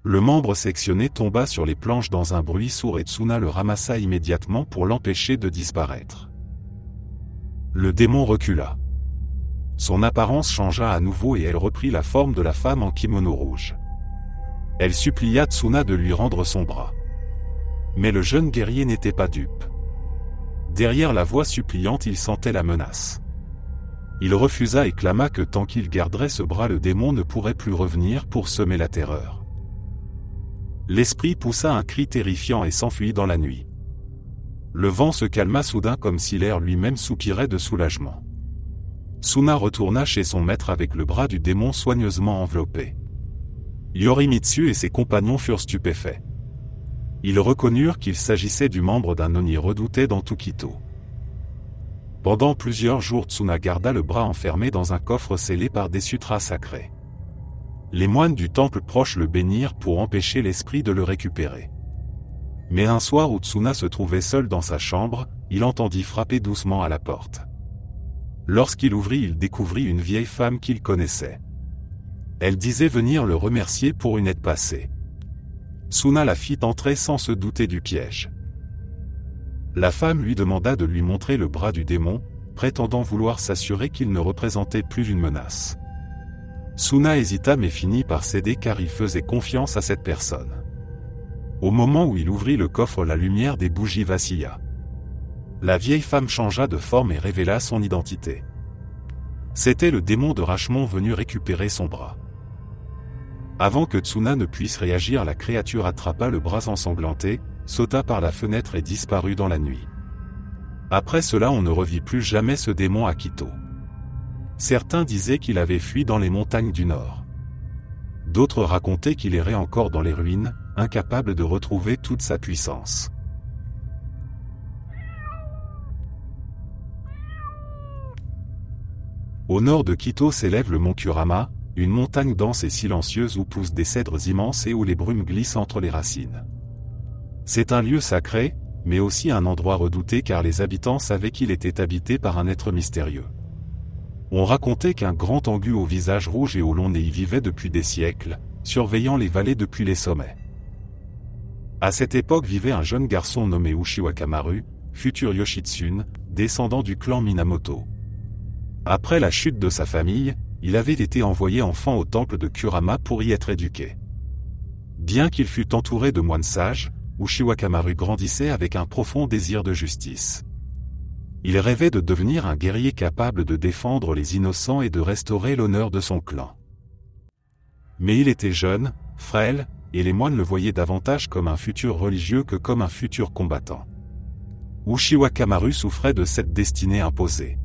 Speaker 1: Le membre sectionné tomba sur les planches dans un bruit sourd et Tsuna le ramassa immédiatement pour l'empêcher de disparaître. Le démon recula. Son apparence changea à nouveau et elle reprit la forme de la femme en kimono rouge. Elle supplia Tsuna de lui rendre son bras. Mais le jeune guerrier n'était pas dupe. Derrière la voix suppliante, il sentait la menace. Il refusa et clama que tant qu'il garderait ce bras, le démon ne pourrait plus revenir pour semer la terreur. L'esprit poussa un cri terrifiant et s'enfuit dans la nuit. Le vent se calma soudain comme si l'air lui-même soupirait de soulagement. Tsuna retourna chez son maître avec le bras du démon soigneusement enveloppé. Yorimitsu et ses compagnons furent stupéfaits. Ils reconnurent qu'il s'agissait du membre d'un Oni redouté dans Tukito. Pendant plusieurs jours, Tsuna garda le bras enfermé dans un coffre scellé par des sutras sacrés. Les moines du temple proche le bénirent pour empêcher l'esprit de le récupérer. Mais un soir où Tsuna se trouvait seul dans sa chambre, il entendit frapper doucement à la porte. Lorsqu'il ouvrit, il découvrit une vieille femme qu'il connaissait. Elle disait venir le remercier pour une aide passée. Tsuna la fit entrer sans se douter du piège. La femme lui demanda de lui montrer le bras du démon, prétendant vouloir s'assurer qu'il ne représentait plus une menace. Tsuna hésita mais finit par céder car il faisait confiance à cette personne. Au moment où il ouvrit le coffre, la lumière des bougies vacilla. La vieille femme changea de forme et révéla son identité. C'était le démon de Rashomon venu récupérer son bras. Avant que Tsuna ne puisse réagir, la créature attrapa le bras ensanglanté, sauta par la fenêtre et disparut dans la nuit. Après cela, on ne revit plus jamais ce démon à Kito. Certains disaient qu'il avait fui dans les montagnes du Nord. D'autres racontaient qu'il errait encore dans les ruines, incapable de retrouver toute sa puissance. Au nord de Kito s'élève le mont Kurama, une montagne dense et silencieuse où poussent des cèdres immenses et où les brumes glissent entre les racines. C'est un lieu sacré, mais aussi un endroit redouté car les habitants savaient qu'il était habité par un être mystérieux. On racontait qu'un grand tengu au visage rouge et au long nez y vivait depuis des siècles, surveillant les vallées depuis les sommets. À cette époque vivait un jeune garçon nommé Uchiwa Kamaru, futur Yoshitsune, descendant du clan Minamoto. Après la chute de sa famille, il avait été envoyé enfant au temple de Kurama pour y être éduqué. Bien qu'il fût entouré de moines sages, Uchiwa Kamaru grandissait avec un profond désir de justice. Il rêvait de devenir un guerrier capable de défendre les innocents et de restaurer l'honneur de son clan. Mais il était jeune, frêle, et les moines le voyaient davantage comme un futur religieux que comme un futur combattant. Uchiwa Kamaru souffrait de cette destinée imposée.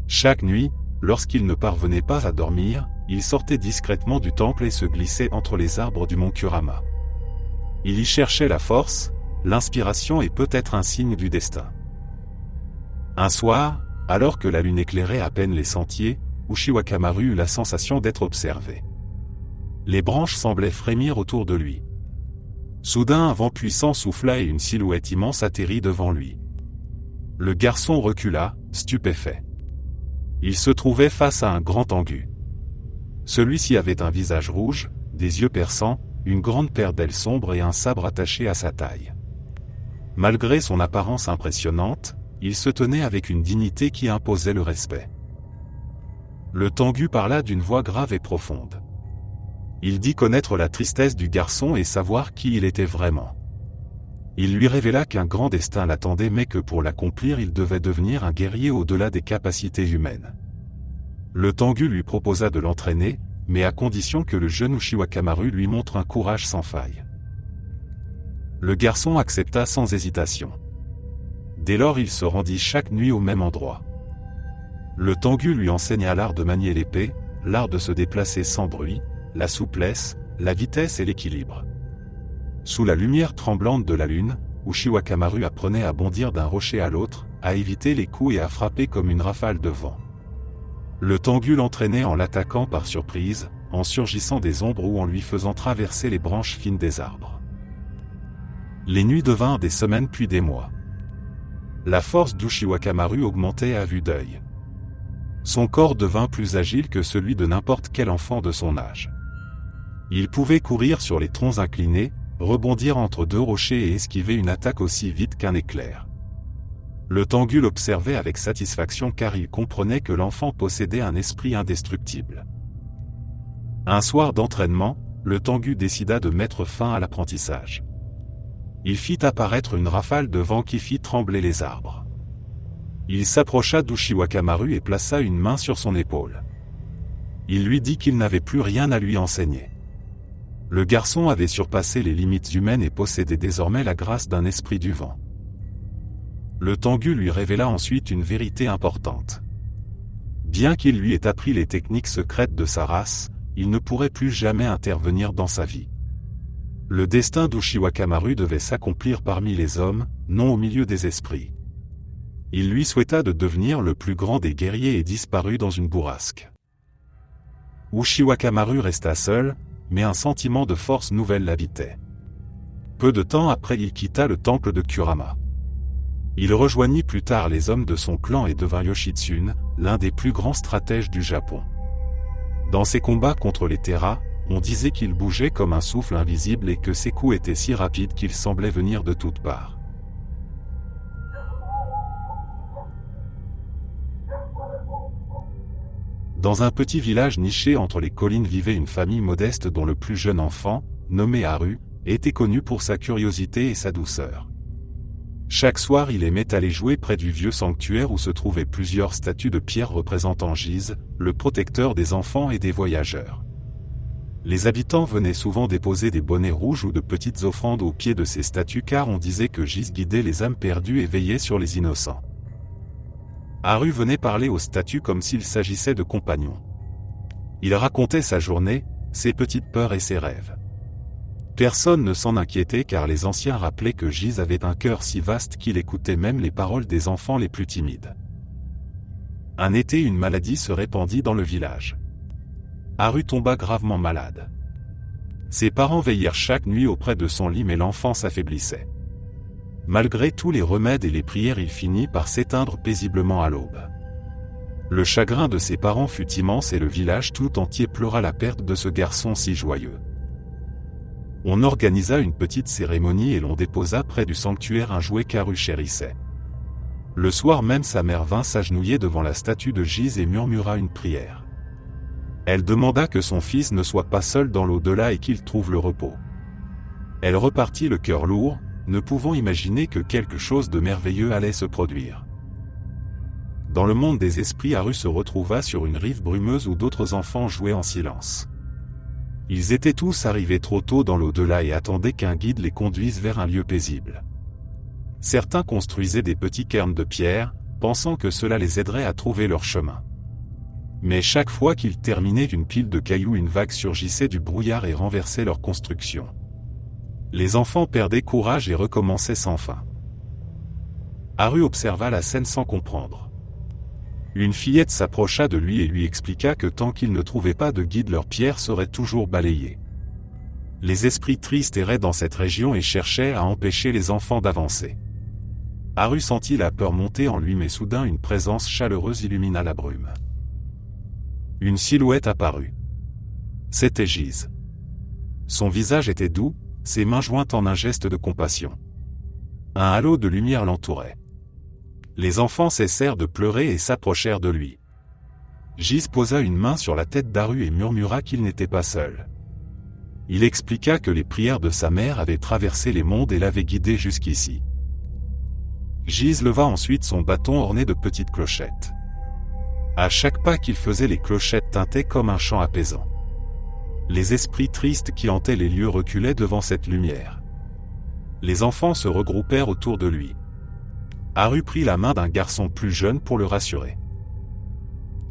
Speaker 1: Chaque nuit, lorsqu'il ne parvenait pas à dormir, il sortait discrètement du temple et se glissait entre les arbres du mont Kurama. Il y cherchait la force, l'inspiration et peut-être un signe du destin. Un soir, alors que la lune éclairait à peine les sentiers, Ushiwakamaru eut la sensation d'être observé. Les branches semblaient frémir autour de lui. Soudain un vent puissant souffla et une silhouette immense atterrit devant lui. Le garçon recula, stupéfait. Il se trouvait face à un grand tengu. Celui-ci avait un visage rouge, des yeux perçants, une grande paire d'ailes sombres et un sabre attaché à sa taille. Malgré son apparence impressionnante, il se tenait avec une dignité qui imposait le respect. Le tengu parla d'une voix grave et profonde. Il dit connaître la tristesse du garçon et savoir qui il était vraiment. Il lui révéla qu'un grand destin l'attendait mais que pour l'accomplir il devait devenir un guerrier au-delà des capacités humaines. Le tengu lui proposa de l'entraîner, mais à condition que le jeune Ushiwakamaru lui montre un courage sans faille. Le garçon accepta sans hésitation. Dès lors il se rendit chaque nuit au même endroit. Le tengu lui enseigna l'art de manier l'épée, l'art de se déplacer sans bruit, la souplesse, la vitesse et l'équilibre. Sous la lumière tremblante de la lune, Ushiwakamaru apprenait à bondir d'un rocher à l'autre, à éviter les coups et à frapper comme une rafale de vent. Le tengu l'entraînait en l'attaquant par surprise, en surgissant des ombres ou en lui faisant traverser les branches fines des arbres. Les nuits devinrent des semaines puis des mois. La force d'Ushiwakamaru augmentait à vue d'œil. Son corps devint plus agile que celui de n'importe quel enfant de son âge. Il pouvait courir sur les troncs inclinés, rebondir entre deux rochers et esquiver une attaque aussi vite qu'un éclair. Le tengu l'observait avec satisfaction car il comprenait que l'enfant possédait un esprit indestructible. Un soir d'entraînement, le tengu décida de mettre fin à l'apprentissage. Il fit apparaître une rafale de vent qui fit trembler les arbres. Il s'approcha d'Ushiwakamaru et plaça une main sur son épaule. Il lui dit qu'il n'avait plus rien à lui enseigner. Le garçon avait surpassé les limites humaines et possédait désormais la grâce d'un esprit du vent. Le tengu lui révéla ensuite une vérité importante. Bien qu'il lui ait appris les techniques secrètes de sa race, il ne pourrait plus jamais intervenir dans sa vie. Le destin d'Ushiwakamaru devait s'accomplir parmi les hommes, non au milieu des esprits. Il lui souhaita de devenir le plus grand des guerriers et disparut dans une bourrasque. Ushiwakamaru resta seul, mais un sentiment de force nouvelle l'habitait. Peu de temps après il quitta le temple de Kurama. Il rejoignit plus tard les hommes de son clan et devint Yoshitsune, l'un des plus grands stratèges du Japon. Dans ses combats contre les Terras, on disait qu'il bougeait comme un souffle invisible et que ses coups étaient si rapides qu'ils semblaient venir de toutes parts. Dans un petit village niché entre les collines vivait une famille modeste dont le plus jeune enfant, nommé Haru, était connu pour sa curiosité et sa douceur. Chaque soir il aimait aller jouer près du vieux sanctuaire où se trouvaient plusieurs statues de pierre représentant Jise, le protecteur des enfants et des voyageurs. Les habitants venaient souvent déposer des bonnets rouges ou de petites offrandes au pied de ces statues car on disait que Jise guidait les âmes perdues et veillait sur les innocents. Haru venait parler aux statues comme s'il s'agissait de compagnons. Il racontait sa journée, ses petites peurs et ses rêves. Personne ne s'en inquiétait car les anciens rappelaient que Jise avait un cœur si vaste qu'il écoutait même les paroles des enfants les plus timides. Un été une maladie se répandit dans le village. Haru tomba gravement malade. Ses parents veillèrent chaque nuit auprès de son lit mais l'enfant s'affaiblissait. Malgré tous les remèdes et les prières il finit par s'éteindre paisiblement à l'aube. Le chagrin de ses parents fut immense et le village tout entier pleura la perte de ce garçon si joyeux. On organisa une petite cérémonie et l'on déposa près du sanctuaire un jouet qu'Haru chérissait. Le soir même sa mère vint s'agenouiller devant la statue de Jise et murmura une prière. Elle demanda que son fils ne soit pas seul dans l'au-delà et qu'il trouve le repos. Elle repartit le cœur lourd, ne pouvant imaginer que quelque chose de merveilleux allait se produire. Dans le monde des esprits, Haru se retrouva sur une rive brumeuse où d'autres enfants jouaient en silence. Ils étaient tous arrivés trop tôt dans l'au-delà et attendaient qu'un guide les conduise vers un lieu paisible. Certains construisaient des petits cairns de pierre, pensant que cela les aiderait à trouver leur chemin. Mais chaque fois qu'ils terminaient une pile de cailloux, une vague surgissait du brouillard et renversait leur construction. Les enfants perdaient courage et recommençaient sans fin. Haru observa la scène sans comprendre. Une fillette s'approcha de lui et lui expliqua que tant qu'ils ne trouvaient pas de guide, leur pierre serait toujours balayée. Les esprits tristes erraient dans cette région et cherchaient à empêcher les enfants d'avancer. Haru sentit la peur monter en lui, mais soudain une présence chaleureuse illumina la brume. Une silhouette apparut. C'était Giz. Son visage était doux, ses mains jointes en un geste de compassion. Un halo de lumière l'entourait. Les enfants cessèrent de pleurer et s'approchèrent de lui. Giz posa une main sur la tête d'Haru et murmura qu'il n'était pas seul. Il expliqua que les prières de sa mère avaient traversé les mondes et l'avaient guidé jusqu'ici. Giz leva ensuite son bâton orné de petites clochettes. À chaque pas qu'il faisait, les clochettes tintaient comme un chant apaisant. Les esprits tristes qui hantaient les lieux reculaient devant cette lumière. Les enfants se regroupèrent autour de lui. Haru prit la main d'un garçon plus jeune pour le rassurer.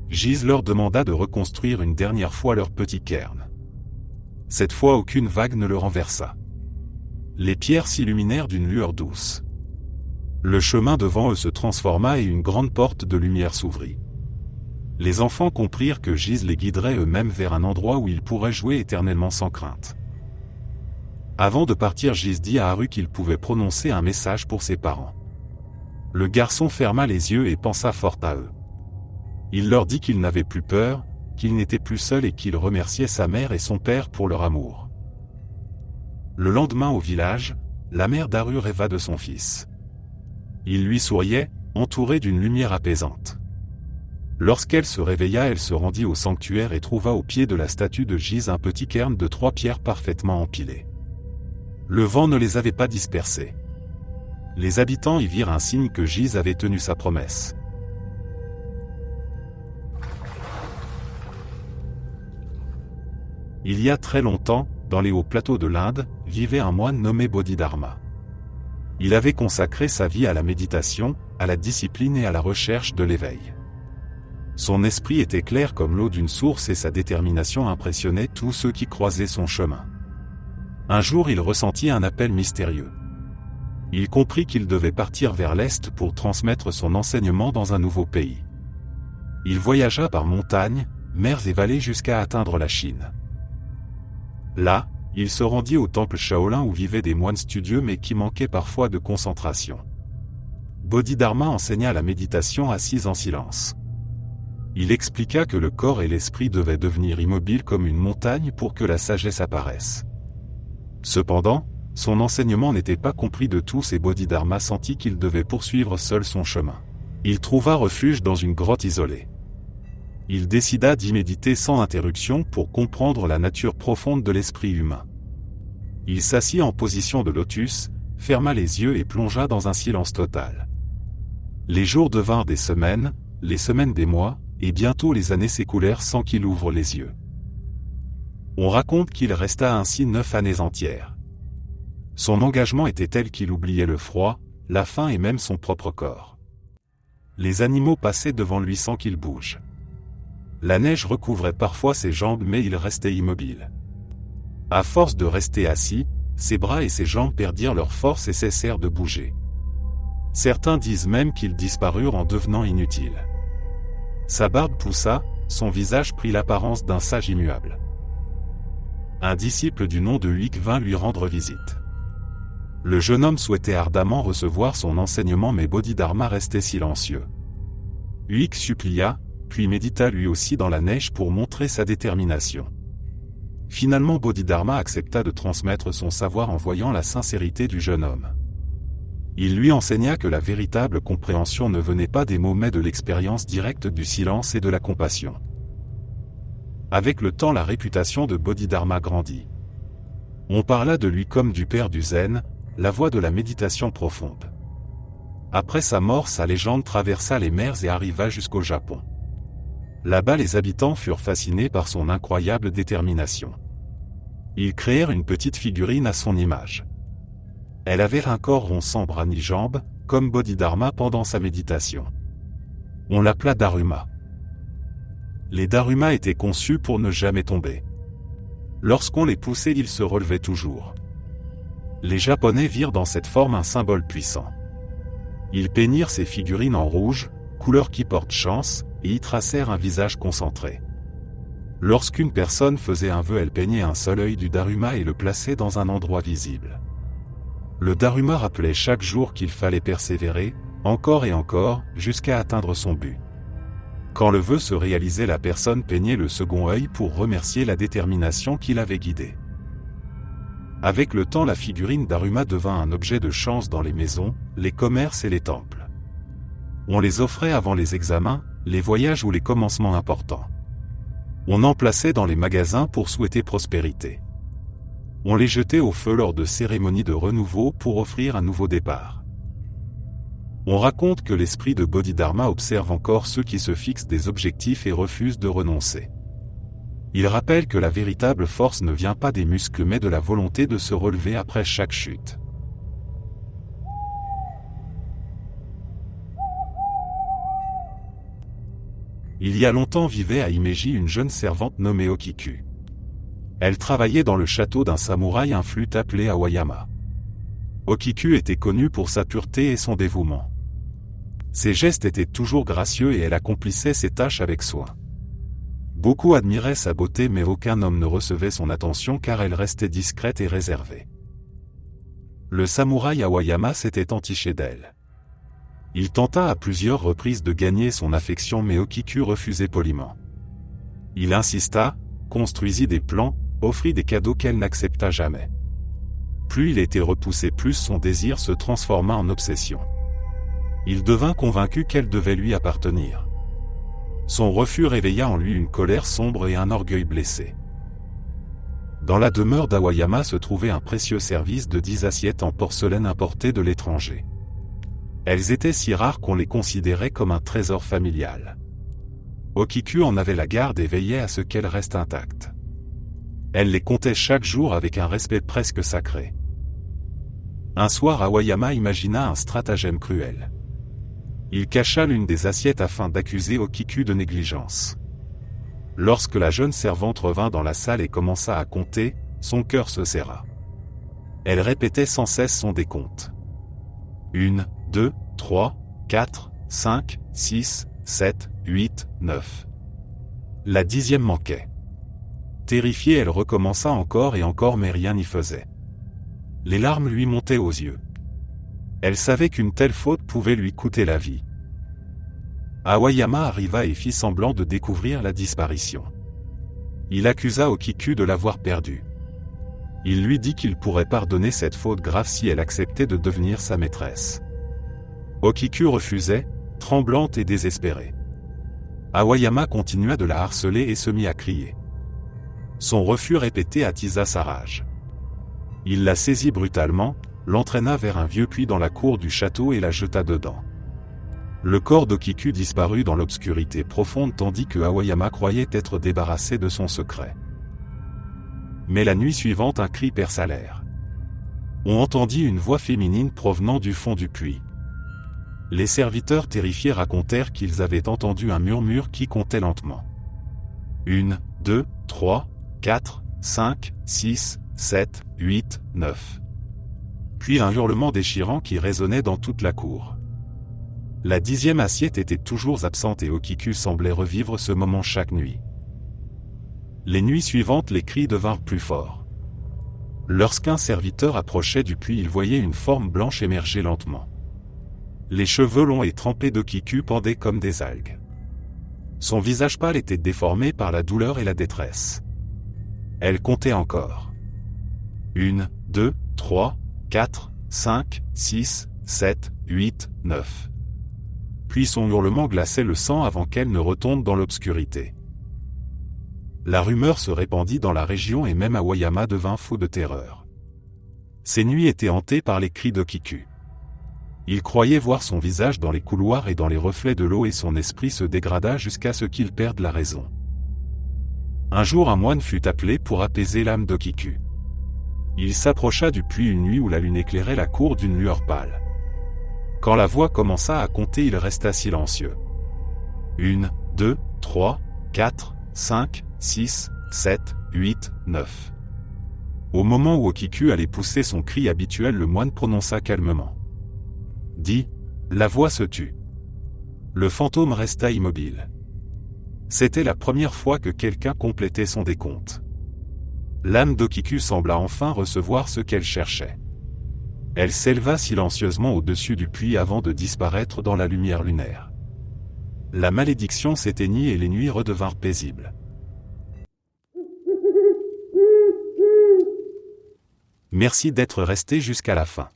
Speaker 1: Giz leur demanda de reconstruire une dernière fois leur petit cairn. Cette fois, aucune vague ne le renversa. Les pierres s'illuminèrent d'une lueur douce. Le chemin devant eux se transforma et une grande porte de lumière s'ouvrit. Les enfants comprirent que Giz les guiderait eux-mêmes vers un endroit où ils pourraient jouer éternellement sans crainte. Avant de partir, Giz dit à Haru qu'il pouvait prononcer un message pour ses parents. Le garçon ferma les yeux et pensa fort à eux. Il leur dit qu'il n'avait plus peur, qu'il n'était plus seul et qu'il remerciait sa mère et son père pour leur amour. Le lendemain au village, la mère d'Haru rêva de son fils. Il lui souriait, entouré d'une lumière apaisante. Lorsqu'elle se réveilla, elle se rendit au sanctuaire et trouva au pied de la statue de Giz un petit cairn de 3 pierres parfaitement empilées. Le vent ne les avait pas dispersées. Les habitants y virent un signe que Giz avait tenu sa promesse. Il y a très longtemps, dans les hauts plateaux de l'Inde, vivait un moine nommé Bodhidharma. Il avait consacré sa vie à la méditation, à la discipline et à la recherche de l'éveil. Son esprit était clair comme l'eau d'une source et sa détermination impressionnait tous ceux qui croisaient son chemin. Un jour, il ressentit un appel mystérieux. Il comprit qu'il devait partir vers l'Est pour transmettre son enseignement dans un nouveau pays. Il voyagea par montagnes, mers et vallées jusqu'à atteindre la Chine. Là, il se rendit au temple Shaolin où vivaient des moines studieux mais qui manquaient parfois de concentration. Bodhidharma enseigna la méditation assise en silence. Il expliqua que le corps et l'esprit devaient devenir immobiles comme une montagne pour que la sagesse apparaisse. Cependant, son enseignement n'était pas compris de tous et Bodhidharma sentit qu'il devait poursuivre seul son chemin. Il trouva refuge dans une grotte isolée. Il décida d'y méditer sans interruption pour comprendre la nature profonde de l'esprit humain. Il s'assit en position de lotus, ferma les yeux et plongea dans un silence total. Les jours devinrent des semaines, les semaines des mois, et bientôt les années s'écoulèrent sans qu'il ouvre les yeux. On raconte qu'il resta ainsi 9 années entières. Son engagement était tel qu'il oubliait le froid, la faim et même son propre corps. Les animaux passaient devant lui sans qu'il bouge. La neige recouvrait parfois ses jambes mais il restait immobile. À force de rester assis, ses bras et ses jambes perdirent leur force et cessèrent de bouger. Certains disent même qu'ils disparurent en devenant inutiles. Sa barbe poussa, son visage prit l'apparence d'un sage immuable. Un disciple du nom de Huik vint lui rendre visite. Le jeune homme souhaitait ardemment recevoir son enseignement mais Bodhidharma restait silencieux. Huik supplia, puis médita lui aussi dans la neige pour montrer sa détermination. Finalement Bodhidharma accepta de transmettre son savoir en voyant la sincérité du jeune homme. Il lui enseigna que la véritable compréhension ne venait pas des mots mais de l'expérience directe du silence et de la compassion. Avec le temps, la réputation de Bodhidharma grandit. On parla de lui comme du père du zen, la voie de la méditation profonde. Après sa mort, sa légende traversa les mers et arriva jusqu'au Japon. Là-bas, les habitants furent fascinés par son incroyable détermination. Ils créèrent une petite figurine à son image. Elle avait un corps rond sans bras ni jambes, comme Bodhidharma pendant sa méditation. On l'appela Daruma. Les Daruma étaient conçus pour ne jamais tomber. Lorsqu'on les poussait, ils se relevaient toujours. Les Japonais virent dans cette forme un symbole puissant. Ils peignirent ces figurines en rouge, couleur qui porte chance, et y tracèrent un visage concentré. Lorsqu'une personne faisait un vœu, elle peignait un seul œil du Daruma et le plaçait dans un endroit visible. Le Daruma rappelait chaque jour qu'il fallait persévérer, encore et encore, jusqu'à atteindre son but. Quand le vœu se réalisait, la personne peignait le second œil pour remercier la détermination qui l'avait guidé. Avec le temps, la figurine Daruma devint un objet de chance dans les maisons, les commerces et les temples. On les offrait avant les examens, les voyages ou les commencements importants. On en plaçait dans les magasins pour souhaiter prospérité. On les jetait au feu lors de cérémonies de renouveau pour offrir un nouveau départ. On raconte que l'esprit de Bodhidharma observe encore ceux qui se fixent des objectifs et refusent de renoncer. Il rappelle que la véritable force ne vient pas des muscles mais de la volonté de se relever après chaque chute. Il y a longtemps vivait à Himeji une jeune servante nommée Okiku. Elle travaillait dans le château d'un samouraï influent appelé Awayama. Okiku était connue pour sa pureté et son dévouement. Ses gestes étaient toujours gracieux et elle accomplissait ses tâches avec soin. Beaucoup admiraient sa beauté mais aucun homme ne recevait son attention car elle restait discrète et réservée. Le samouraï Awayama s'était entiché d'elle. Il tenta à plusieurs reprises de gagner son affection mais Okiku refusait poliment. Il insista, construisit des plans, offrit des cadeaux qu'elle n'accepta jamais. Plus il était repoussé, plus son désir se transforma en obsession. Il devint convaincu qu'elle devait lui appartenir. Son refus réveilla en lui une colère sombre et un orgueil blessé. Dans la demeure d'Awayama se trouvait un précieux service de 10 assiettes en porcelaine importées de l'étranger. Elles étaient si rares qu'on les considérait comme un trésor familial. Okiku en avait la garde et veillait à ce qu'elles restent intactes. Elle les comptait chaque jour avec un respect presque sacré. Un soir, Awayama imagina un stratagème cruel. Il cacha l'une des assiettes afin d'accuser Okiku de négligence. Lorsque la jeune servante revint dans la salle et commença à compter, son cœur se serra. Elle répétait sans cesse son décompte. 1, 2, 3, 4, 5, 6, 7, 8, 9. La 10e manquait. Terrifiée, elle recommença encore et encore mais rien n'y faisait. Les larmes lui montaient aux yeux. Elle savait qu'une telle faute pouvait lui coûter la vie. Awayama arriva et fit semblant de découvrir la disparition. Il accusa Okiku de l'avoir perdue. Il lui dit qu'il pourrait pardonner cette faute grave si elle acceptait de devenir sa maîtresse. Okiku refusait, tremblante et désespérée. Awayama continua de la harceler et se mit à crier. Son refus répété attisa sa rage. Il la saisit brutalement, l'entraîna vers un vieux puits dans la cour du château et la jeta dedans. Le corps d'Okiku disparut dans l'obscurité profonde tandis que Awayama croyait être débarrassé de son secret. Mais la nuit suivante un cri perça l'air. On entendit une voix féminine provenant du fond du puits. Les serviteurs terrifiés racontèrent qu'ils avaient entendu un murmure qui comptait lentement. 1, 2, 3, 4, 5, 6, 7, 8, 9. Puis un hurlement déchirant qui résonnait dans toute la cour. La 10e assiette était toujours absente et Okiku semblait revivre ce moment chaque nuit. Les nuits suivantes, les cris devinrent plus forts. Lorsqu'un serviteur approchait du puits, il voyait une forme blanche émerger lentement. Les cheveux longs et trempés d'Okiku pendaient comme des algues. Son visage pâle était déformé par la douleur et la détresse. Elle comptait encore. 1, 2, 3, 4, 5, 6, 7, 8, 9. Puis son hurlement glaçait le sang avant qu'elle ne retombe dans l'obscurité. La rumeur se répandit dans la région et même Awayama devint fou de terreur. Ses nuits étaient hantées par les cris d'Okiku. Il croyait voir son visage dans les couloirs et dans les reflets de l'eau et son esprit se dégrada jusqu'à ce qu'il perde la raison. Un jour un moine fut appelé pour apaiser l'âme d'Okiku. Il s'approcha du puits une nuit où la lune éclairait la cour d'une lueur pâle. Quand la voix commença à compter, il resta silencieux. 1, 2, 3, 4, 5, 6, 7, 8, 9. Au moment où Okiku allait pousser son cri habituel, le moine prononça calmement. Dis, la voix se tue. Le fantôme resta immobile. C'était la première fois que quelqu'un complétait son décompte. L'âme d'Okiku sembla enfin recevoir ce qu'elle cherchait. Elle s'éleva silencieusement au-dessus du puits avant de disparaître dans la lumière lunaire. La malédiction s'éteignit et les nuits redevinrent paisibles. Merci d'être resté jusqu'à la fin.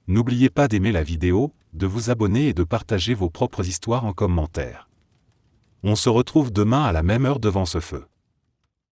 Speaker 1: N'oubliez pas d'aimer la vidéo, de vous abonner et de partager vos propres histoires en commentaire. On se retrouve demain à la même heure devant ce feu.